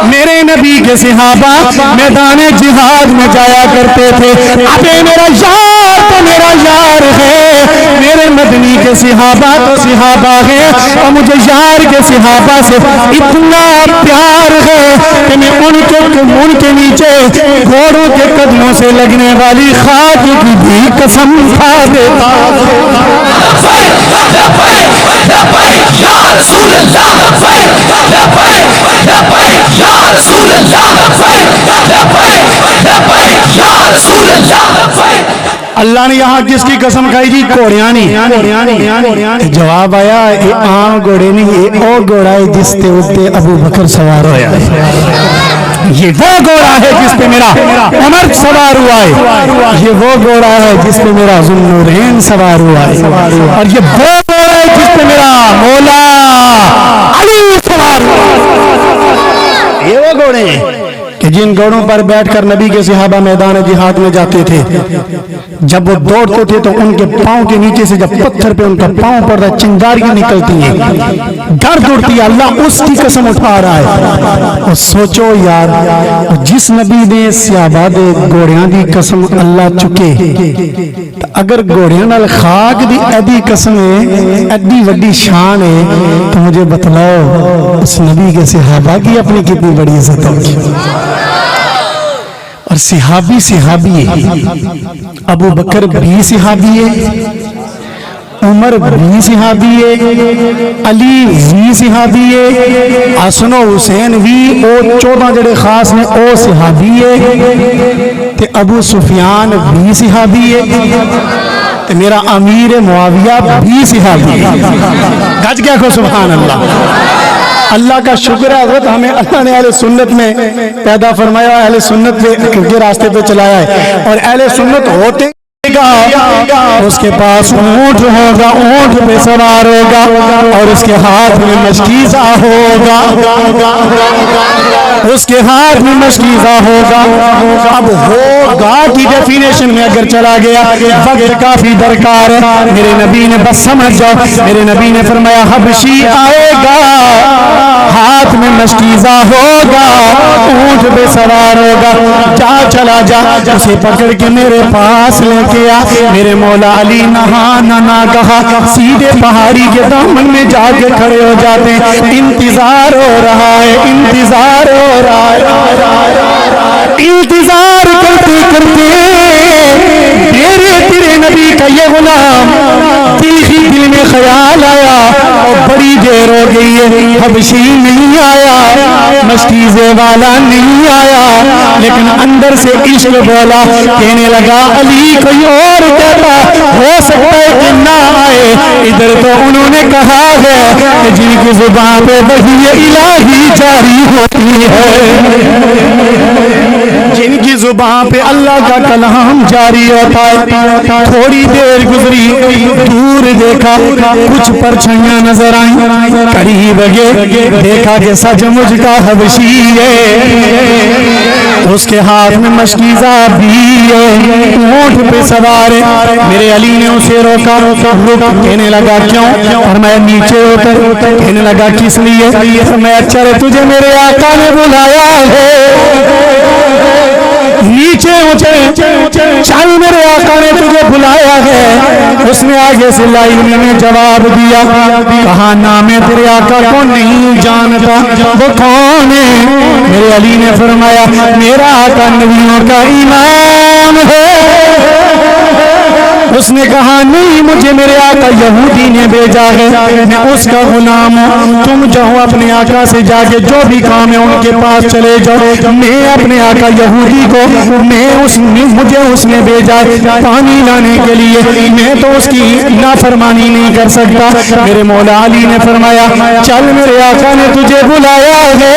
میرے نبی کے صحابہ میدان جہاد میں جایا کرتے تھے ابے میرا یار تو میرا یار ہے میرے مدنی کے صحابہ تو صحابہ ہیں اور مجھے یار کے صحابہ سے اتنا پیار ہے کہ میں ان کے نیچے گھوڑوں کے قدموں سے لگنے والی خاک کی بھی قسم کھا دیتا یا رسول اللہ یا رسول اللہ یا رسول اللہ اللہ نے یہاں کس کی قسم کھائی جی گھوڑیاں نہیں جواب آیا یہ عام گھوڑے نہیں یہ وہ گھوڑا ہے جس تے اتنے ابو بکر سوار ہویا ہے یہ وہ گھوڑا ہے جس پہ میرا عمر سوار ہوا ہے یہ وہ گھوڑا ہے جس پہ میرا ذوالنورین سوار ہوا ہے اور یہ وہ گھوڑا ہے جس پہ میرا مولا علی سوار ہوا ہے یہ وہ گھوڑے ہیں کہ جن گھوڑوں پر بیٹھ کر نبی کے صحابہ میدان جہاد میں جاتے تھے جب وہ دوڑتے تھے تو ان کے پاؤں کے نیچے سے جب پتھر پہ ان کا پاؤں پڑتا ہے چنگاریاں نکلتی ہیں درد اٹھتی ہے اللہ اس کی قسم اٹھا رہا ہے اور سوچو یار جس نبی نے صحابہ دے گھوڑیاں دی قسم اللہ چکے اگر گھوڑیاں نال خاک دی ایڈی قسم ہے ایڈی وڈی شان ہے تو مجھے بتلاؤ اس نبی کے صحابہ کی اپنی کتنی بڑی عزت ہوگی اور صحابی ہے ابو بکر بھی صحابی ہے عمر بھی صحابی ہے علی بھی صحابی ہے حسن و حسین بھی او 14 جڑے خاص نے او صحابی ہے تے ابو سفیان بھی صحابی ہے تے میرا امیر معاویہ بھی صحابی ہے گج گیا کو سبحان اللہ اللہ کا شکر ہے حضرت ہمیں اللہ نے اہل سنت میں پیدا فرمایا اہل سنت کے راستے پہ چلایا ہے اور اہل سنت ہوتے اس کے پاس اونٹ ہوگا اونٹ پہ سوار ہوگا اور اس کے ہاتھ میں مشکیزہ ہوگا اس کے ہاتھ میں مشکیزہ ہوگا اب ہوگا کی ڈیفینیشن میں اگر چلا گیا وقت کافی درکار ہے میرے نبی نے بس سمجھ جاؤ میرے نبی نے فرمایا حبشی آئے گا ہاتھ ہاتھ میں مشکیزہ ہوگا اونٹ پہ سوار ہوگا جا چلا جا اسے پکڑ کے میرے پاس لے کے آ میرے مولا علی نہ کہا سیدھے پہاڑی کے دامن میں جا کے کھڑے ہو جاتے ہیں انتظار ہو رہا ہے انتظار ہو رہا ہے انتظار کرتے کرتے تیرے نبی کا یہ غلام دل میں خیال آیا اور بڑی دیر ہو گئی ہے حبشی نہیں آیا مشکیزے والا نہیں آیا لیکن اندر سے عشق بولا کہنے لگا علی کوئی اور کہتا ہو سکتا ہے کہ نہ آئے ادھر تو انہوں نے کہا ہے کہ جن کی زبان پہ وحی الہی جاری ہوتی ہے جن کی زبان پہ اللہ کا کلام جاری ہوتا ہے تھوڑی دیر گزری دور دیکھا کچھ پرچھائیاں نظر آئیں قریب گئے دیکھا کہ سچ مجھ کا حبشی ہے اس کے ہاتھ میں مشکیزہ بھی ہے اونٹ پہ سوار ہے میرے علی نے اسے روکا کہنے لگا کیوں اور میں نیچے اتر کہنے لگا کس لیے میں اچھا رہے تجھے میرے آقا نے بلایا ہے نیچے چل میرے آقا نے تجھے بلایا ہے اس نے آگے سے لائن میں جواب دیا کہا نام تیرے آقا کو نہیں جانتا وہ کون ہے میرے علی نے فرمایا میرا آقا نبیوں کا امام ہے اس نے کہا نہیں مجھے میرے آقا یہودی نے بھیجا ہے میں اس کا غلام ہوں تم جاؤ اپنے آقا سے جا کے جو بھی کام ہے ان کے پاس چلے جاؤ میں اپنے آقا یہودی کو مجھے اس نے بھیجا پانی لانے کے لیے میں تو اس کی نافرمانی نہیں کر سکتا میرے مولا علی نے فرمایا چل میرے آقا نے تجھے بلایا ہے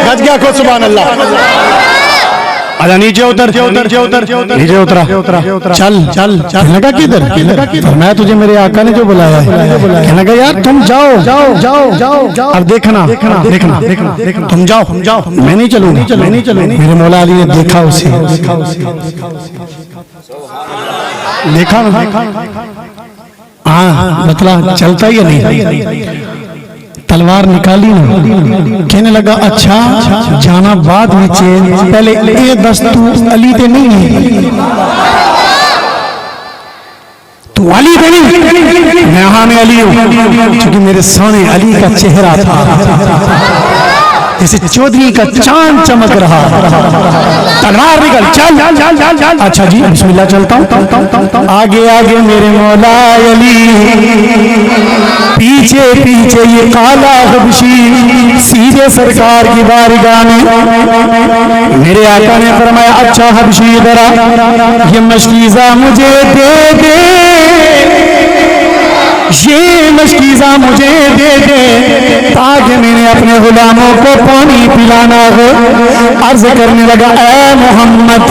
گج گیا کو سبحان اللہ آجا نیچے اتر نیچے اترا چل لگا کدھر میں تجھے میرے آقا نے جو بلایا ہے کہنے لگا یار تم جاؤ اب دیکھنا تم جاؤ میں نہیں چلوں میرے مولا علی نے دیکھا اسے دیکھا ہاں بتلا چلتا ہی نہیں تلوار نکالی نا کہنے لگا اچھا جانا بعد میں چین پہلے اے بس تو علی تے نہیں تو علی تے نہیں میں ہاں میں علی ہوں چونکہ میرے سامنے علی کا چہرہ تھا جیسے چودھری کا چاند چمک رہا تلوار نکل چل اچھا جی بسم اللہ چلتا ہوں آگے میرے مولا علی پیچھے یہ کالا حبشی سیدھے سرکار کی بارگاہ میں میرے آقا نے فرمایا اچھا حبشی ذرا یہ مشکیزہ مجھے دے یہ مشکیزہ مجھے دے تاکہ میں نے اپنے غلاموں کو پانی پلانا ہو عرض کرنے لگا اے محمد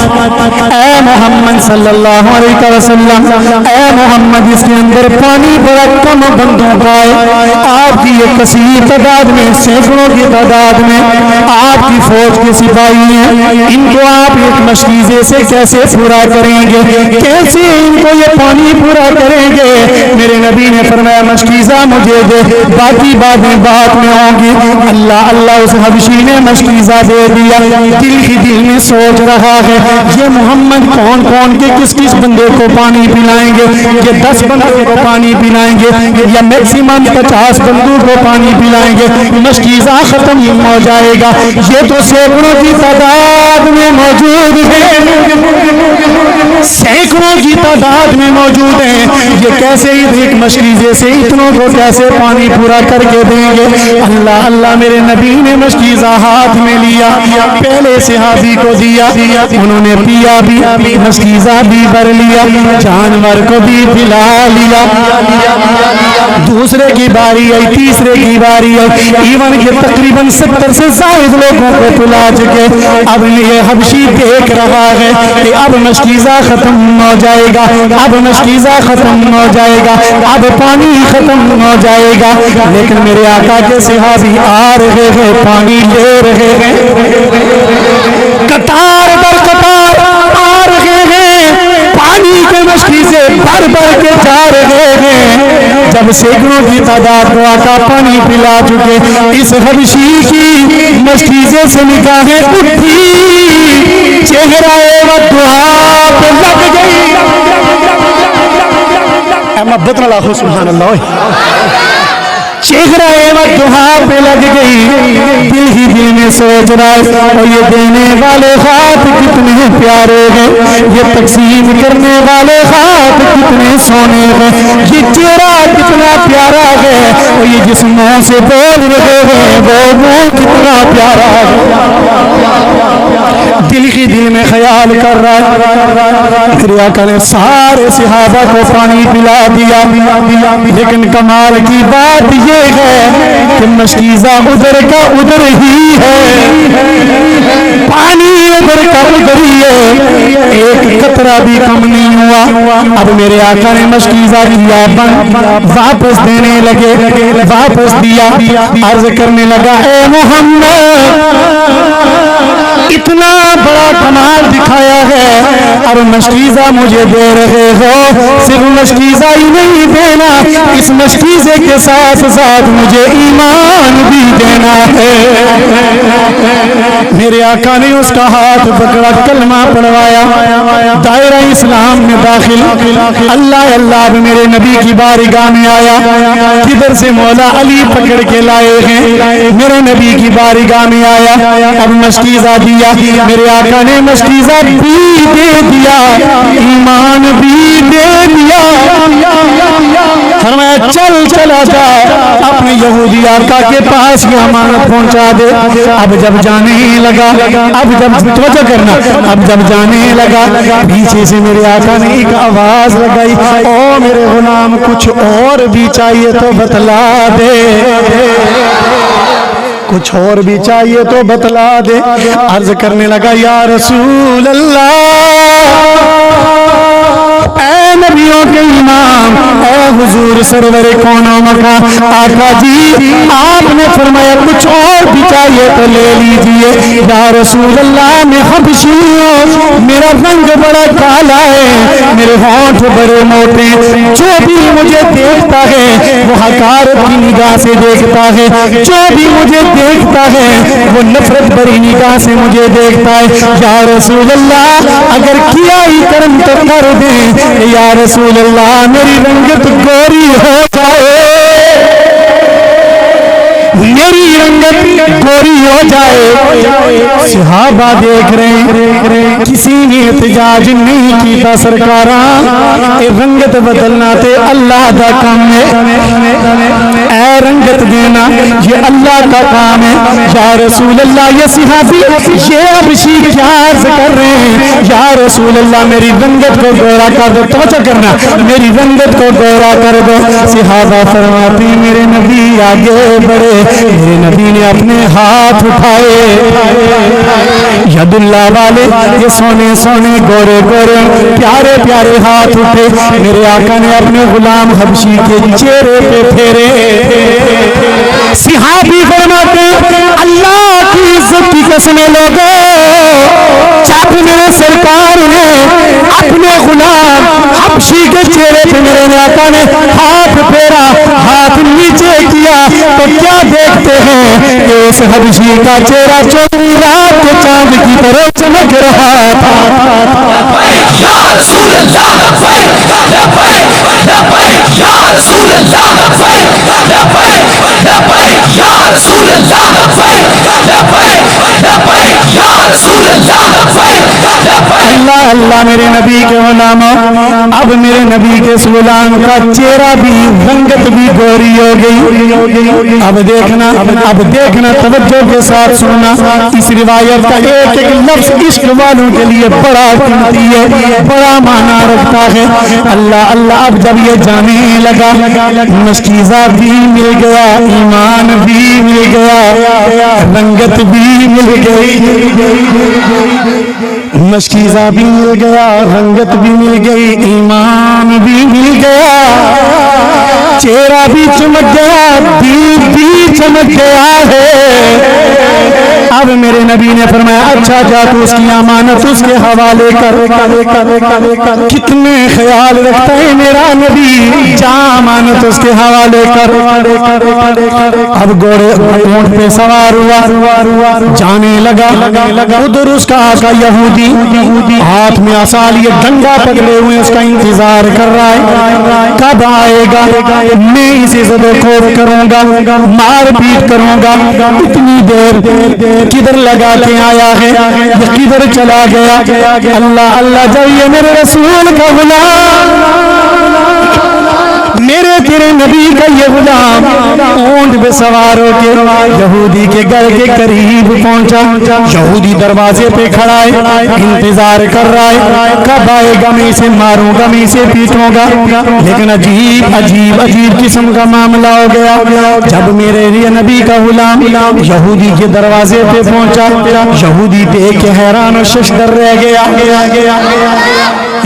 صلی اللہ علیہ وسلم اے محمد اس کے اندر پانی بڑا کم بندوں کا ہے آپ کی یہ کثیر تعداد میں سینکڑوں کی تعداد میں آپ کی فوج کے سپاہی ہیں ان کو آپ ایک مشکیزے سے کیسے پورا کریں گے کیسے ان کو یہ پانی پورا کریں گے میرے نبی نے فرمایا مشکیزہ مجھے دے باقی باتیں بات میں ہوں گی اللہ اس حبشی نے مشکیزہ دے دیا دل میں سوچ رہا ہے یہ محمد کون کے کس بندے کو پانی پلائیں گے یہ 10 بندوں کو پانی پلائیں گے یا میکسیمم 50 بندوں کو پانی پلائیں گے مشکیزہ ختم ہو جائے گا یہ تو سینکڑوں کی تعداد میں موجود ہے سینکڑوں کی تعداد میں موجود ہیں یہ کیسے ایک مشکیزے سے اتنوں کو کیسے پانی پورا کر کے دیں گے اللہ میرے نبی نے مشکیزہ ہاتھ میں لیا پہلے صحابی کو دیا انہوں نے پیا بھی مشکیزہ بھی بھر لیا جانور کو بھی پلا لیا دوسرے کی باری آئی تیسرے کی باری آئی ایون کے تقریباً 70 سے زائد لوگوں کو پلا چکے اب یہ حبشی دیکھ رہا ہے کہ اب مشکیزہ ختم ہو جائے گا اب مشکیزہ ختم ہو جائے گا اب پانی ختم ہو جائے گا لیکن میرے آقا کے صحابی آ رہے ہیں پانی لے رہے ہیں قطار در قطار آ رہے ہیں پانی کے مشکیزے بھر کے جا رہے ہیں جب سینکڑوں کی تعداد کو آقا پانی پلا چکے، اس حبشی کی مشکیزے سے نگاہیں اٹھی، چہرہ وضحا پہ لگ گئی۔ اے محبت نہ لاکھو سبحان اللہ، چہرہ وضحا پہ لگ گئی، دل ہی دل میں سوچ رہا ہے اور یہ دینے والے ہاتھ کتنے پیارے ہیں، یہ تقسیم کرنے والے ہاتھ کتنے سونے ہیں، یہ چہرہ کتنا پیارا ہے، اور یہ جس منہ سے بول رہے ہیں وہ منہ کتنا پیارا ہے۔ دل ہی دل میں خیال کر رہا ہے، میرے آقا نے سارے صحابہ کو پانی پلا دیا، لیکن کمال کی بات یہ ہے کہ مشکیزہ ادھر کا ادھر ہی ہے، پانی ادھر کا ادھر ہی ہے، ایک قطرہ بھی کم نہیں ہوا۔ اب میرے آقا نے مشکیزہ دیا بند، واپس دینے لگے، واپس دیا، عرض کرنے لگا اے محمد اتنا بڑا کمال دکھایا ہے اور مشکیزہ مجھے دے رہے ہو، صرف مشکیزہ ہی نہیں دینا، اس مشکیزے کے ساتھ ساتھ مجھے ایمان بھی دینا ہے۔ میرے آقا نے اس کا ہاتھ پکڑا، کلمہ پڑھوایا، دائرہ اسلام میں داخل، اللہ اللہ میرے نبی کی بارگاہ میں آیا، کدھر سے مولا علی پکڑ کے لائے ہیں، میرے نبی کی بارگاہ میں آیا، اب مشکیزہ دیا، میرے آقا نے مشکیزہ بھی دے دیا، ایمان بھی دے دیا، فرمایا چل چلا جا اپنے یہودی آقا کے پاس یہ امانت پہنچا دے۔ اب جب جانے لگا، اب جب توجہ کرنا، اب جب جانے لگا، پیچھے سے میرے آقا نے ایک آواز لگائی، او میرے غلام کچھ اور بھی چاہیے تو بتلا دے، کچھ اور بھی چاہیے تو بتلا دے۔ عرض کرنے لگا یا رسول اللہ، اے نبیوں کے امام، اے حضور سرور کون و مکان، آقا جی آپ نے فرمایا کچھ اور بھی چاہیے تو لے لیجئے۔ یا رسول اللہ میں حبشی ہوں، میرا رنگ بڑا کالا ہے، میرے ہونٹ بڑے موٹے، جو بھی مجھے دیکھتا ہے وہ حقارت کی نگاہ سے دیکھتا ہے، جو بھی مجھے دیکھتا ہے وہ نفرت بری نگاہ سے مجھے دیکھتا ہے۔ یا رسول اللہ اگر کیا ہی کرم تو کر دیں، یا رسول اللہ میری رنگت گوری ہو جائے، میری رنگت گوری ہو جائے۔ صحابہ دیکھ رہے ہیں، کسی نے احتجاج نہیں کیتا، سرکاراں رنگت بدلنا تے اللہ دا کام ہے، اے رنگت دینا یہ اللہ کا کام ہے۔ یا رسول اللہ یہ صحابی یہ حبشی کیا عرض کر رہے ہیں، یا رسول اللہ میری رنگت کو گورا کر دو، توجہ کرنا، میری رنگت کو گورا کر دو۔ صحابہ فرماتے ہیں میرے نبی آگے بڑھے، میرے نبی نے اپنے ہاتھ اٹھائے، ید اللہ والے یہ سونے سونے گورے گورے پیارے پیارے ہاتھ اٹھے، میرے آقا نے اپنے غلام حبشی کے چہرے پہ پھیرے۔ صحابی فرماتے اللہ کی عزت کی قسم لوگوں، جب میرے سرکار نے اپنے غلام حبشی کے چہرے پہ میرے آقا نے ہاتھ پھیرا، ہاتھ نیچے کیا تو کیا دیکھتے ہیں کہ اس حبشی کا چہرہ چوری رات کے چاند کی طرح چمک رہا تھا۔ یا رسول اللہ لبیک لبیک لبیک، یا رسول اللہ لبیک لبیک لبیک، یا رسول اللہ لبیک لبیک لبیک، یا رسول اللہ لبیک لبیک۔ اللہ اللہ میرے نبی کے غلاموں، اب میرے نبی کے اس غلام کا چہرہ بھی رنگت بھی گوری ہو گئی۔ اب دیکھنا توجہ کے ساتھ سننا، اس روایت کا ایک ایک لفظ عشق والوں کے لیے بڑا قیمتی ہے، بڑا معنی رکھتا ہے۔ اللہ اللہ اب جب یہ جانے لگا، مشکیزہ بھی مل گیا، ایمان بھی مل گیا، رنگت بھی مل گئی، مشکیزہ بھی مل گیا، رنگت بھی مل گئی، ایمان بھی مل گیا، چہرہ بھی چمک گیا، دل بھی چمک گیا ہے۔ اب میرے نبی نے فرمایا اچھا جا تو اس کی امانت اس کے حوالے کر. کتنے خیال رکھتا ہے میرا نبی, جا امانت اس کے حوالے کر. اب گھوڑے اونٹ پہ سوار ہوا, جانے لگا. ادھر اس کا آقا یہودی ہاتھ میں عصا لیے ڈنڈا پکڑے ہوئے اس کا انتظار کر رہا ہے, کب آئے گا, میں اسے زد و خوف کروں گا, مار پیٹ کروں گا. اتنی دیر کدھر لگا کے آیا ہے, کدھر چلا گیا. اللہ اللہ جائیے میرے رسول کا غلام, میرے تیرے نبی کا یہ غلام اونٹ پہ سوار ہو کے یہودی کے گھر کے قریب پہنچا. یہودی دروازے پہ کھڑا ہے, انتظار کر رہا ہے کب آئے گا, میں اسے ماروں گا, میں اسے پیٹوں گا. لیکن عجیب عجیب عجیب قسم کا معاملہ ہو گیا. جب میرے نبی کا غلام یہودی کے دروازے پہ پہنچا, یہودی دیکھ کے حیران و ششدر رہ گیا.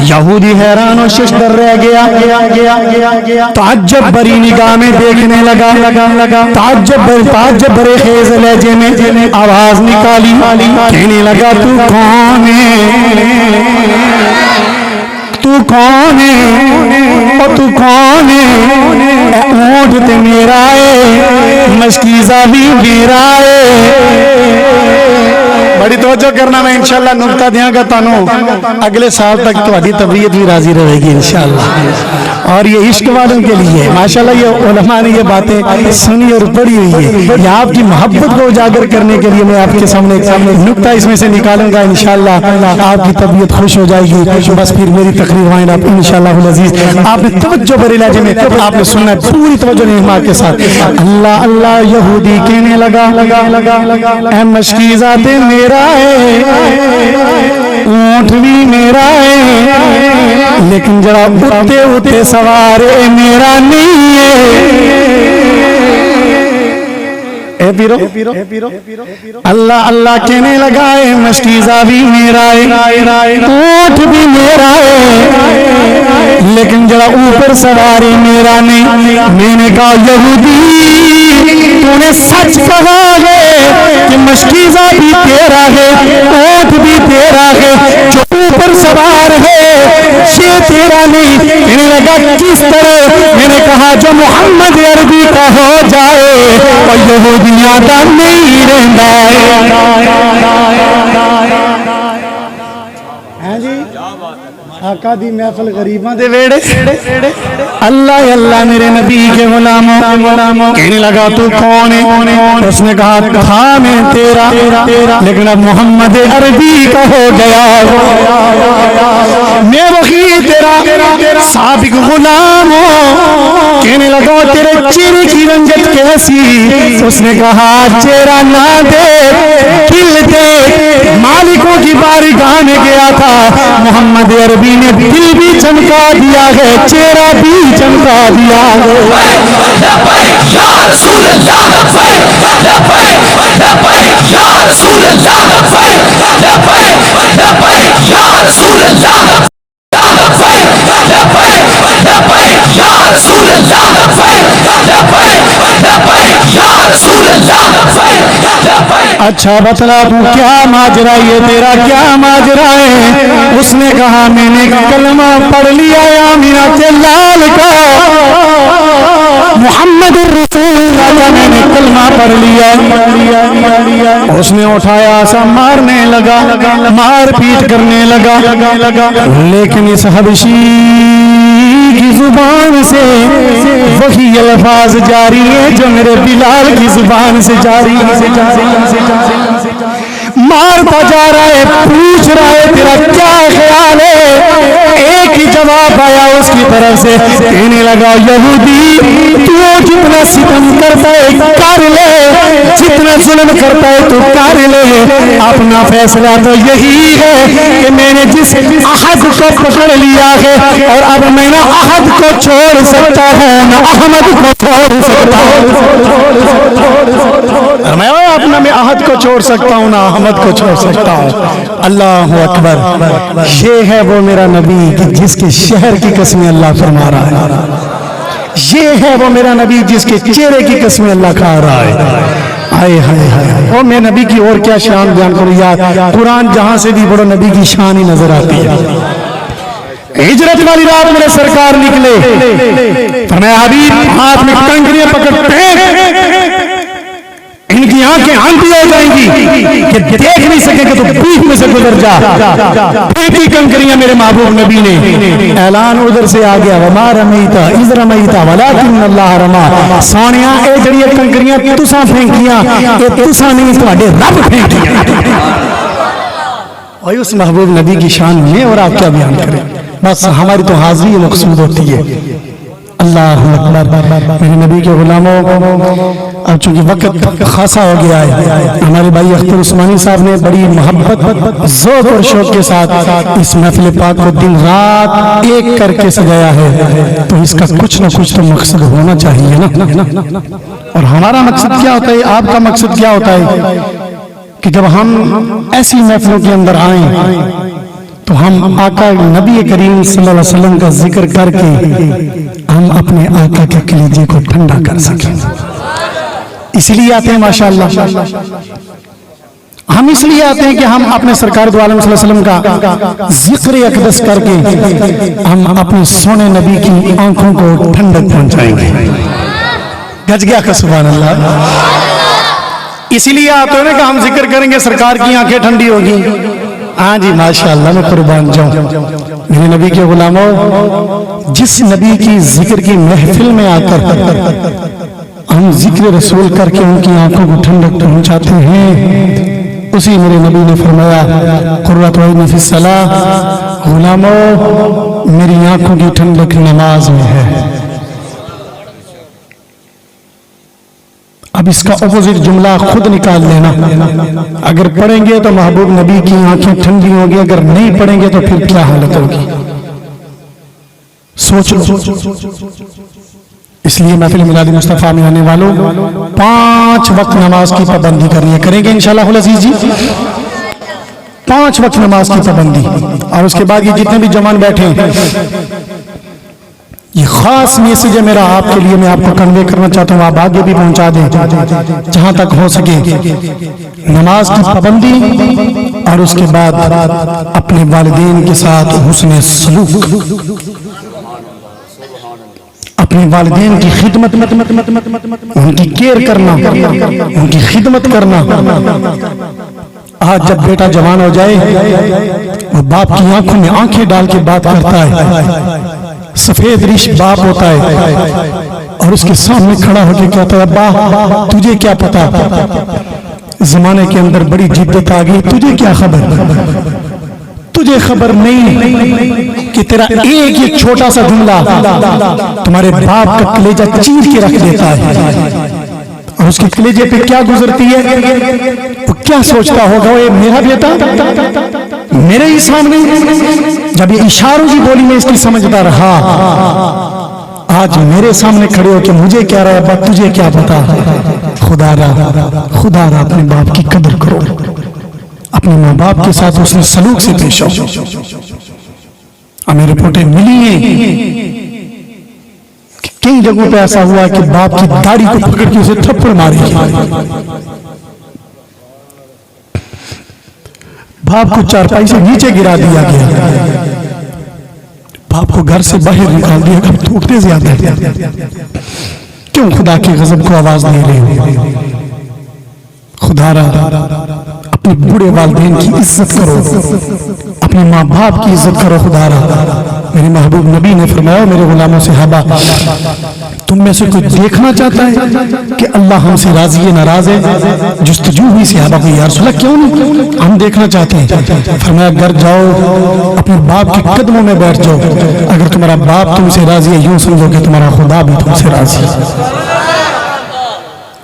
یہودی حیران و ششدر رہ گیا. تعجب بری نگاہ میں دیکھنے لگا. تعجب برے خیز لہجے میں آواز نکالی, کہنے لگا تو کون ہے, تو کون ہے, اور تو کون ہے. اونٹ تے میرا ہے, مشکیزہ بھی میرا ہے. بڑی توجہ کرنا, میں انشاءاللہ نکتہ دیاں گا تانوں اگلے سال تک تہاڈی طبیعت بھی راضی رہے گی انشاءاللہ. اور یہ عشق والوں کے لیے ماشاءاللہ یہ علماء نے یہ باتیں سنی اور پڑھی ہوئی ہے. یہ آپ کی محبت کو اجاگر کرنے کے لیے میں آپ کے سامنے نکتہ اس میں سے نکالوں گا انشاءاللہ. آپ کی طبیعت خوش ہو جائے گی. بس پھر میری تقریر وائن آپ انشاءاللہ العزیز آپ نے توجہ بڑے لہجے میں آپ نے سننا ہے پوری توجہ نعمت کے ساتھ. اللہ اللہ یہودی کہنے لگا اے مشکیزہ تے میرا ہے, اونٹ بھی میرا ہے, لیکن ذرا اتے سوارے میرا نہیں ہے. اے پیرو اللہ اللہ کہنے لگا ہے مشکیزہ بھی میرا ہے, اونٹ بھی میرا ہے, لیکن ذرا اوپر سواری میرا نہیں. میں نے کہا یہودی تو نے سچ کہا ہے کہ مشکیزہ بھی تیرا ہے, اونٹ بھی تیرا ہے, جو اوپر سوار ہے یہ تیرا نہیں. میں نے لگا کس طرح, میں نے کہا جو محمد عربی کا ہو جائے اور یہودیاں دا نہیں رہندا ہے جی. آقا دی محفل غریباں دے ویڑے. اللہ اللہ میرے نبی کے غلاموں کہنے لگا تو کون ہے, اس نے کہا تھا میں تیرا, لیکن اب محمد عربی کا ہو گیا, میں وہی تیرا سابق غلام ہوں. کہنے لگا تیرے چہرے کی رنگت کیسی, اس نے کہا چہرہ نہ دے دل دے, مالکوں کی بارگاہ میں گیا تھا, محمد عربی نے دل بھی چمکا دیا ہے, چہرہ بھی چمکا دیا ہے. یا رسول اللہ لبیک لبیک لبیک یا رسول اللہ لبیک لبیک لبیک یا رسول اللہ لبیک لبیک لبیک یا رسول اللہ لبیک لبیک لبیک یا رسول اللہ لبیک لبیک. اچھا بتلا تو کیا ماجرا, یہ تیرا کیا ماجرا ہے. اس نے کہا میں نے کلمہ پڑھ لیا آمینہ کے لال کا, محمد الرسول اللہ, میں نے کلمہ پڑھ لیا. اس نے اٹھایا سا مارنے لگا, مار پیٹ کرنے لگا, لیکن اس حبشی کی زبان سے وہی الفاظ جاری ہے جو میرے بلال کی زبان سے جاری ہے. مارتا جا رہا ہے, پوچھ رہا ہے تیرا کیا خیال ہے. ایک ہی جواب آیا اس کی طرف سے, کہنے لگا یہودی تو جتنا ستم کرتا ہے کر لے, جتنا ظلم کرتا ہے تو کر لے, اپنا فیصلہ تو یہی ہے کہ میں نے جس عہد کو پکڑ لیا ہے اور اب میں نہ عہد کو چھوڑ سکتا ہوں نہ احمد کو چھوڑ سکتا ہوں. میں اپنا میں عہد کو چھوڑ سکتا ہوں نہ احمد کو چھوڑ سکتا ہوں. اللہ اکبر. یہ ہے وہ میرا نبی جس کے شہر کی قسمیں اللہ فرما رہا ہے. یہ ہے وہ میرا نبی جس کے چہرے کی قسمیں اللہ کھا رہا ہے. ہائے ہائے ہائے، اور میں نبی کی اور کیا شان بیان کروں یار، قرآن جہاں سے بھی بڑا نبی کی شان ہی نظر آتی ہے۔ ہجرت والی رات میرے سرکار نکلے، فرمایا حبیب ہاتھ میں کنکریاں پکڑتے ان کی آنکھیں آندھی ہو جائیں گی کہ دیکھ نہیں سکیں گے تو بیچ میں سے گزر جا، پھینکی کنکریاں میرے محبوب نبی نے، اعلان ادھر سے آ گیا وما رمیتا اذ رمیتا ولکن اللہ رما، سونیا اے جڑیاں کنکریاں تساں پھینکیاں، اے تساں نہیں تواڈے رب پھینکیاں۔ اور اس محبوب نبی کی شان میں اور آپ کیا بیان کریں، بس ہماری تو حاضری مقصود ہوتی ہے۔ اللہ اکبر، میرے نبی کے غلاموں، اب چونکہ وقت خاصا ہو گیا ہے، ہمارے بھائی اختر عثمانی صاحب نے بڑی محبت ذوق اور شوق کے ساتھ اس محفل پاک کو دن رات ایک کر کے سجایا ہے، تو اس کا کچھ نہ کچھ تو مقصد ہونا چاہیے نا۔ اور ہمارا مقصد کیا ہوتا ہے، آپ کا مقصد کیا ہوتا ہے کہ جب ہم ایسی محفلوں کے اندر آئیں تو ہم آقا نبی کریم صلی اللہ علیہ وسلم کا ذکر کر کے ہم اپنے آقا کے کلیجے کو ٹھنڈا کر سکیں۔ اس لیے آتے ہیں ماشاءاللہ، ہم اس لیے آتے ہیں کہ ہم اپنے سرکار دو عالم صلی اللہ علیہ وسلم کا ذکر اقدس کر کے ہم اپنے سونے نبی کی آنکھوں کو ٹھنڈک پہنچائیں گے۔ گج گیا کہ سبحان اللہ۔ اسی لیے آتے ہیں کہ ہم ذکر کریں گے سرکار کی آنکھیں ٹھنڈی ہوگی۔ ہاں جی ماشاءاللہ، میں قربان جاؤں میرے نبی کے غلاموں، جس نبی کی ذکر کی محفل میں آ کر ہم ذکر رسول کر کے ان کی آنکھوں کو ٹھنڈک پہنچاتے ہیں، اسی میرے نبی نے فرمایا قرۃ عین فی الصلاۃ، غلاموں میری آنکھوں کی ٹھنڈک نماز میں ہے۔ اب اس کا اپوزٹ جملہ خود نکال لینا، اگر پڑھیں گے تو محبوب نبی کی آنکھیں ٹھنڈی ہوں گی، اگر نہیں پڑھیں گے تو پھر کیا حالت ہوگی، سوچ لو۔ اس لیے محفل میلاد مصطفیٰ میں آنے والوں 5 وقت نماز کی پابندی کرنی ہے، کریں گے انشاءاللہ العزیز جی، 5 وقت نماز کی پابندی۔ اور اس کے بعد یہ جتنے بھی جوان بیٹھے ہیں، یہ خاص میسج ہے میرا آپ کے لیے، میں آپ کو کنوے کرنا چاہتا ہوں، آپ آگے بھی پہنچا دیں جہاں تک ہو سکے۔ نماز کی پابندی اور اس کے بعد اپنے والدین کے ساتھ حسن سلوک، اپنے والدین کی خدمت، ان کی کیئر کرنا، ان کی خدمت کرنا۔ آج جب بیٹا جوان ہو جائے وہ باپ کی آنکھوں میں آنکھیں ڈال کے بات کرتا ہے، سفید ریش باپ ہوتا ہے اور اس کے سامنے کھڑا ہو کے کہتا ہے ابا تجھے کیا پتا، زمانے کے اندر بڑی جدت آ گئی، تجھے کیا خبر، تجھے خبر نہیں کہ تیرا ایک یہ چھوٹا سا جملہ تمہارے باپ کا کلیجہ چیر کے رکھ دیتا ہے، اور اس کے کلیجے پہ کیا گزرتی ہے، وہ کیا سوچتا ہوگا، وہ میرا بیٹا میرے ہی سامنے، جب یہ اشاروں کی بولی میں اس کی سمجھتا رہا، آج میرے سامنے کھڑے ہو کہ مجھے کیا رہا ہے ابا تجھے کیا پتا۔ خدا را اپنے باپ کی قدر کرو، اپنے ماں باپ کے ساتھ اس نے سلوک سے پیش ہو۔ ہمیں رپورٹیں ملی ہیں کہ کئی جگہوں پہ ایسا ہوا کہ باپ کی داڑھی کو پکڑ کے اسے تھپڑ ماری، باپ کو چارپائی سے نیچے گرا دیا گیا، باپ کو گھر سے باہر نکال دیا، اب ٹوٹتے زیادہ کیوں خدا کے غضب کو آواز نہیں رہی؟ خدا را اپنے بوڑھے والدین کی عزت کرو، اپنے ماں باپ کی عزت کرو۔ خدا را میرے محبوب نبی نے فرمایا میرے غلاموں صحابہ، تم میں سے کوئی دیکھنا چاہتا ہے کہ اللہ ہم سے راضی ہے ناراض ہے؟ جستجو ہوئی صحابہ کو، یا رسول اللہ کیوں نہیں، ہم دیکھنا چاہتے ہیں۔ فرمایا گھر جاؤ اپنے باپ کے قدموں میں بیٹھ جاؤ، اگر تمہارا باپ تم سے راضی ہے یوں سمجھو کہ تمہارا خدا بھی تم سے راضی ہے،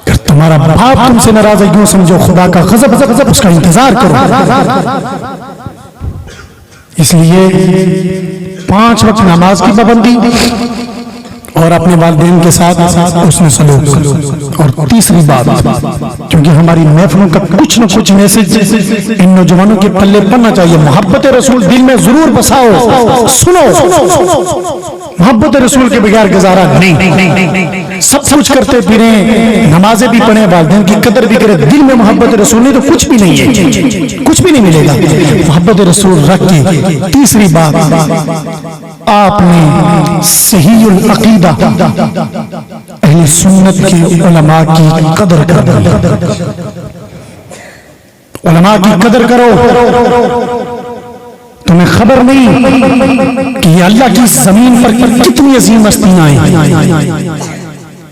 اگر تمہارا باپ تم سے ناراض ہے یوں سمجھو خدا کا غضب، اس کا انتظار کرو۔ اس لیے 5 وقت نماز کی پابندی اور اپنے والدین کے ساتھ حسن سلوک، اور تیسری بات، کیونکہ ہماری محفلوں کا کچھ نہ کچھ میسج ان نوجوانوں کے پلے پڑنا چاہیے، محبت رسول دل میں ضرور بساؤ، سنو محبت رسول کے بغیر گزارا نہیں. سب کچھ کرتے پھرے, نمازیں بھی پڑھیں, والدین کی قدر بھی کریں, دل میں محبت رسول نہیں تو کچھ بھی نہیں ہے, کچھ بھی نہیں ملے گا. محبت رسول رکھ کے تیسری بات, آپ نے صحیح العقیدہ اہل سنت کے علماء کی قدر کرو. علماء کی قدر کرو. تمہیں خبر نہیں کہ یہ اللہ کی زمین پر کتنی عظیم ہستیاں ہیں,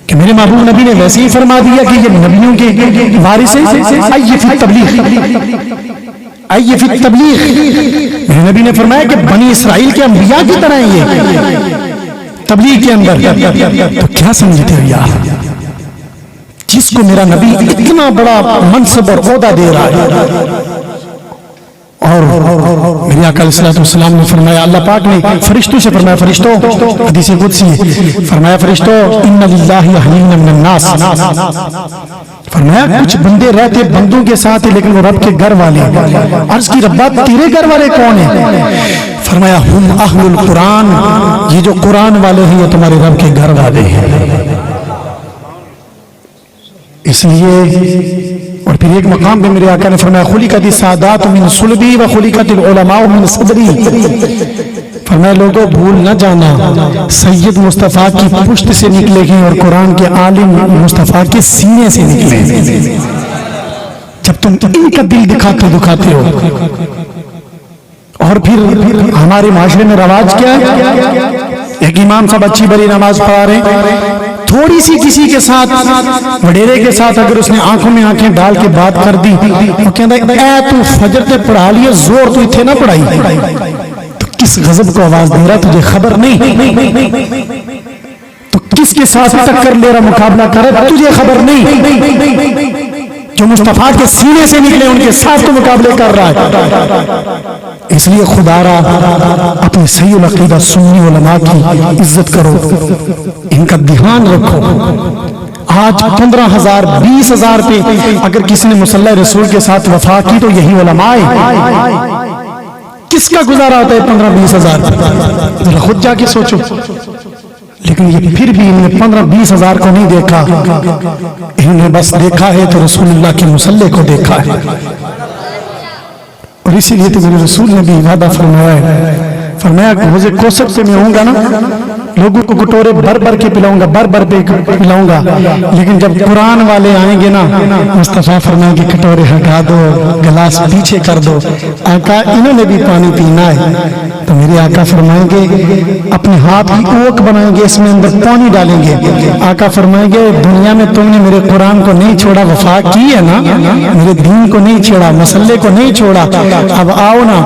کہ میرے محبوب نبی نے ویسے ہی فرما دیا کہ یہ نبیوں کے وارث ہیں. آئیے فی التبلیغ, آئیے فی التبلیغ. میرے نبی نے فرمایا کہ بنی اسرائیل کے انبیاء کی طرح ہیں یہ تبلیغ کے اندر. تو کیا سمجھتے ہو یار, جس کو میرا نبی اتنا بڑا منصب اور عہدہ دے رہا ہے, اور میرے آقا علیہ السلام نے فرمایا, اللہ پاک نے فرشتوں سے فرمایا, فرشتوں, حدیث قدسی ہے, فرمایا فرشتوں ان للہ اہلین من الناس, فرمایا کچھ بندے رہتے بندوں کے ساتھ ہیں لیکن وہ رب کے گھر والے. عرض کی ربا تیرے گھر والے کون ہیں؟ فرمایا ہم اہل القرآن, یہ جو قرآن والے ہیں یہ تمہارے رب کے گھر والے ہیں. اس لیے اور پھر ایک مقام پہ میرے آقا نے فرمایا خلقت السادات من صلبی و خلقت العلماء من صدری. فرمایا لوگوں بھول نہ جانا, سید مصطفیٰ کی پشت سے نکلے گے اور قرآن کے عالم مصطفیٰ کے سینے سے نکلے گے. جب تم ان کا دل دکھاتے ہو. اور پھر ہمارے معاشرے میں رواج کیا ہے, ایک امام صاحب اچھی بڑی نماز پڑھا رہے ہیں, تھوڑی سی کسی کے ساتھ وڈیرے کے ساتھ اگر اس نے آنکھوں میں آنکھیں ڈال کے بات کر دی, وہ کہتا ہے اے تو فجر تے پڑھا لیے, زور تو اتنے نہ پڑھائی. تو کس غضب کو آواز دے رہا تجھے خبر نہیں؟ تو کس کے ساتھ ٹکر لے رہا, مقابلہ کر رہا, تجھے خبر نہیں؟ جو مصطفیٰ کے سینے سے نکلے ان کے ساتھ تو مقابلے کر رہا ہے. اس لیے خدا را اپنے صحیح العقیدہ سنی علماء کی عزت کرو, ان کا دھیان رکھو. آج 15,000 20,000 پہ اگر کسی نے مصلی رسول کے ساتھ وفا کی تو یہی علماء ہیں. کس کا گزارا ہوتا ہے 15-20,000؟ ذرا خود جا کے سوچو. لیکن یہ پھر بھی انہوں نے 15-20,000 کو نہیں دیکھا, انہوں نے بس دیکھا ہے تو رسول اللہ کے مصلی کو دیکھا ہے. اور اسی لیے تو میرے رسول نے بھی وعدہ فرمایا ہے, فرمایا کہ حوض کوثر سے میں ہوں گا نا, لوگوں کو کٹورے بھر بھر کے پلاؤں گا, بھر بھر کے پلاؤں گا. لیکن جب قرآن والے آئیں گے نا, مصطفیٰ فرمائیں گے کٹورے ہٹا دو, گلاس پیچھے کر دو, آقا انہوں نے بھی پانی پینا ہے. تو میرے آقا فرمائیں گے اپنے ہاتھ کی اوک بنائیں گے, اس میں اندر پانی ڈالیں گے. آقا فرمائیں گے دنیا میں تم نے میرے قرآن کو نہیں چھوڑا, وفا کی ہے نا, میرے دین کو نہیں چھوڑا, مسئلے کو نہیں چھوڑا, اب آؤ نا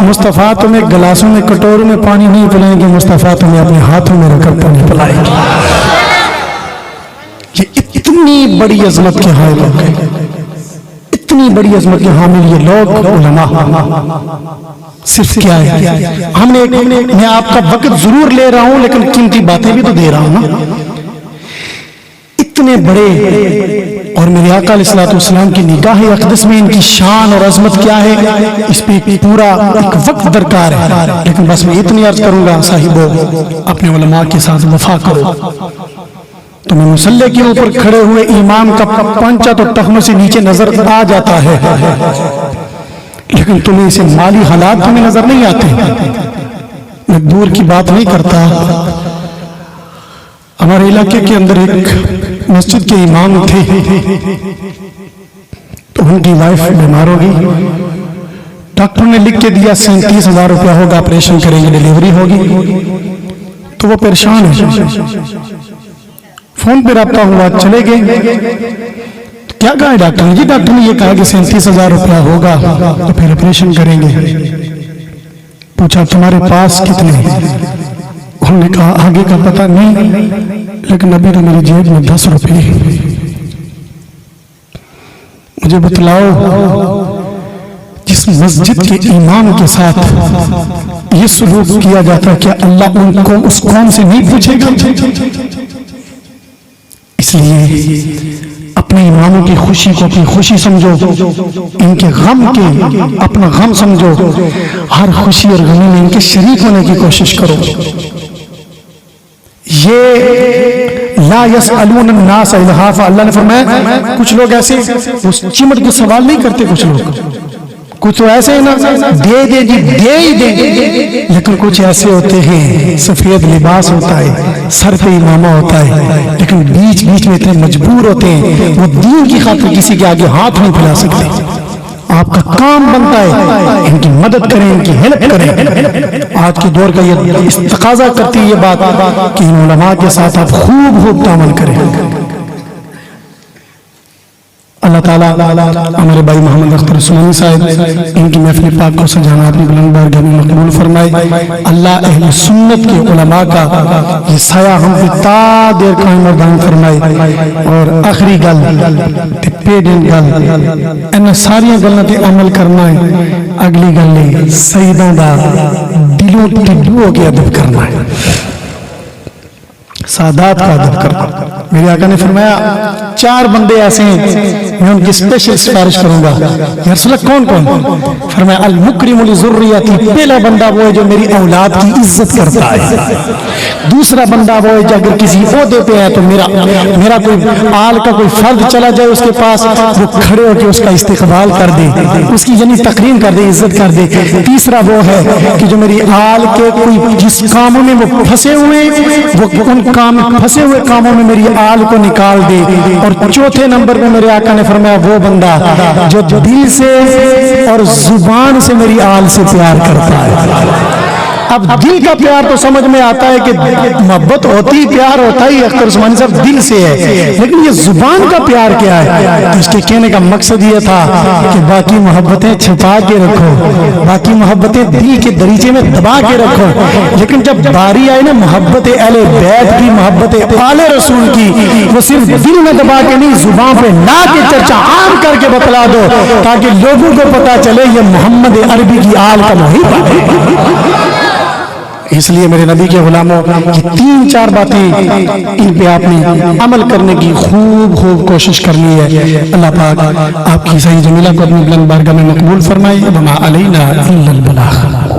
مصطفیٰ تمہیں گلاسوں میں کٹوروں میں پانی نہیں پلائیں گے, مصطفیٰ تمہیں اپنے ہاتھوں میں رکھ کر پانی پلائیں گے. یہ اتنی بڑی عظمت کے حامل لوگ ہیں, اتنی بڑی عظمت کے حامل یہ لوگ علماء. صرف کیا ہے, ہم نے میں آپ کا وقت ضرور لے رہا ہوں لیکن قیمتی باتیں بھی تو دے رہا ہوں نا. اتنے بڑے اور میرے آقا علیہ السلام کی نگاہ اقدس میں ان کی شان اور عظمت کیا ہے, اس پہ پورا ایک وقت درکار ہے. لیکن بس میں اتنی عرض کروں گا صاحبوں, اپنے علماء کے ساتھ وفا کرو. تمہیں مصلی کے اوپر کھڑے ہوئے امام کا پنچہ تو ٹخنوں سے نیچے نظر آ جاتا ہے, لیکن تمہیں اسے مالی حالات تمہیں نظر نہیں آتے. میں دور کی بات نہیں کرتا, ہمارے علاقے کے اندر ایک مسجد کے امام تھے, تو ان کی وائف بیمار ہو گئی. ڈاکٹر نے لکھ کے دیا 37,000 روپیہ ہوگا, آپریشن کریں گے, ڈیلیوری ہوگی. تو وہ پریشان ہے, فون پہ رابطہ ہوا, چلے گئے. کیا کہا ہے ڈاکٹر نے؟ جی ڈاکٹر نے یہ کہا کہ 37,000 روپیہ ہوگا تو پھر آپریشن کریں گے. پوچھا تمہارے پاس کتنے ہیں؟ انہوں نے کہا آگے کا پتہ نہیں, لیکن ابھی تو میری جیب میں 10 روپے. مجھے بتلاؤ جس مسجد کے امام کے ساتھ یہ سلوک کیا جاتا ہے, کیا اللہ ان کو اس قوم سے نہیں پوچھے گا؟ اس لیے اپنے اماموں کی خوشی کو اپنی خوشی سمجھو, ان کے غم کے اپنا غم سمجھو, ہر خوشی اور غمی میں ان کے شریک ہونے کی کوشش کرو. یہ لا یسألون الناس الحافا، اللہ نے فرمایا کچھ لوگ ایسے وہ چمٹ کے سوال نہیں کرتے، کچھ تو ایسے ہیں نا دے دے جی دے ہی دیں، لیکن کچھ ایسے ہوتے ہیں سفید لباس ہوتا ہے، سر پہ امامہ ہوتا ہے، لیکن بیچ بیچ میں اتنے مجبور ہوتے ہیں وہ دین کی خاطر کسی کے آگے ہاتھ نہیں پھیلا سکتے۔ آپ کا کام بنتا ہے ان کی مدد کریں، ان کی ہیلپ کریں۔ آج کے دور کا یہ تقاضا کرتی ہے یہ بات کہ ان علماء کے ساتھ آپ خوب تعامل کریں۔ اللہ تعالیٰ ہمارے بھائی محمد اختر عثمانی صاحب ان کی محفل پاک کو سجانا اپنی بلند بارگاہ میں مقبول فرمائے۔ اللہ اہل سنت کے علماء کا یہ سایہ ہم پہ تا دیر قائم اور دائم فرمائے۔ اور آخری گل تے پیڈن گل ان ساری گلاں تے عمل کرنا ہے، اگلی گل سیداں دا دلوں ٹڈو ہو کے ادب کرنا ہے، سادات کا ادب کرنا۔ میرے آقا نے فرمایا 4 بندے ایسے ہیں میں ان کی اسپیشل سفارش کروں گا۔ یا رسول اللہ کون کون؟ فرمایا المکرم لذریتی، پہلا بندہ وہ ہے جو میری اولاد کی عزت کرتا ہے، دوسرا بندہ وہ ہے جو اگر کسی عہدے پہ ہے تو میرا کوئی آل کا کوئی فرد چلا جائے اس کے پاس وہ کھڑے ہو کے اس کا استقبال کر دے، اس کی یعنی تکریم کر دے، عزت کر دے۔ تیسرا وہ ہے کہ جو میری آل کے کوئی جس کاموں میں وہ پھنسے ہوئے وہ ان پھنسے ہوئے کاموں میں میری آل کو نکال دے۔ اور چوتھے نمبر پہ میرے آقا نے فرمایا وہ بندہ جو دل سے اور زبان سے میری آل سے پیار کرتا ہے۔ اب دل کا پیار تو سمجھ میں آتا ہے کہ محبت ہوتی پیار ہوتا ہی اختر عثمانی صاحب دل سے ہے، لیکن یہ زبان کا پیار کیا ہے؟ اس کے کہنے کا مقصد یہ تھا کہ باقی محبتیں چھپا کے رکھو، باقی محبتیں دل کے دریچے میں دبا کے رکھو، لیکن جب باری آئی نا محبت اہل بیت کی، محبت آل رسول کی، وہ صرف دل میں دبا کے نہیں زبان پہ لا کے چرچا عام کر کے بتلا دو تاکہ لوگوں کو پتا چلے یہ محمد عربی کی آل کا محب ہے۔ اس لیے میرے نبی کے غلاموں یہ 3-4 باتیں ان پہ آپ نے عمل کرنے کی خوب کوشش کرنی ہے۔ اللہ پاک آپ کی صحیح جمیلہ کو اپنی بلند بارگاہ میں مقبول فرمائے۔ وما علینا الا البلاغ۔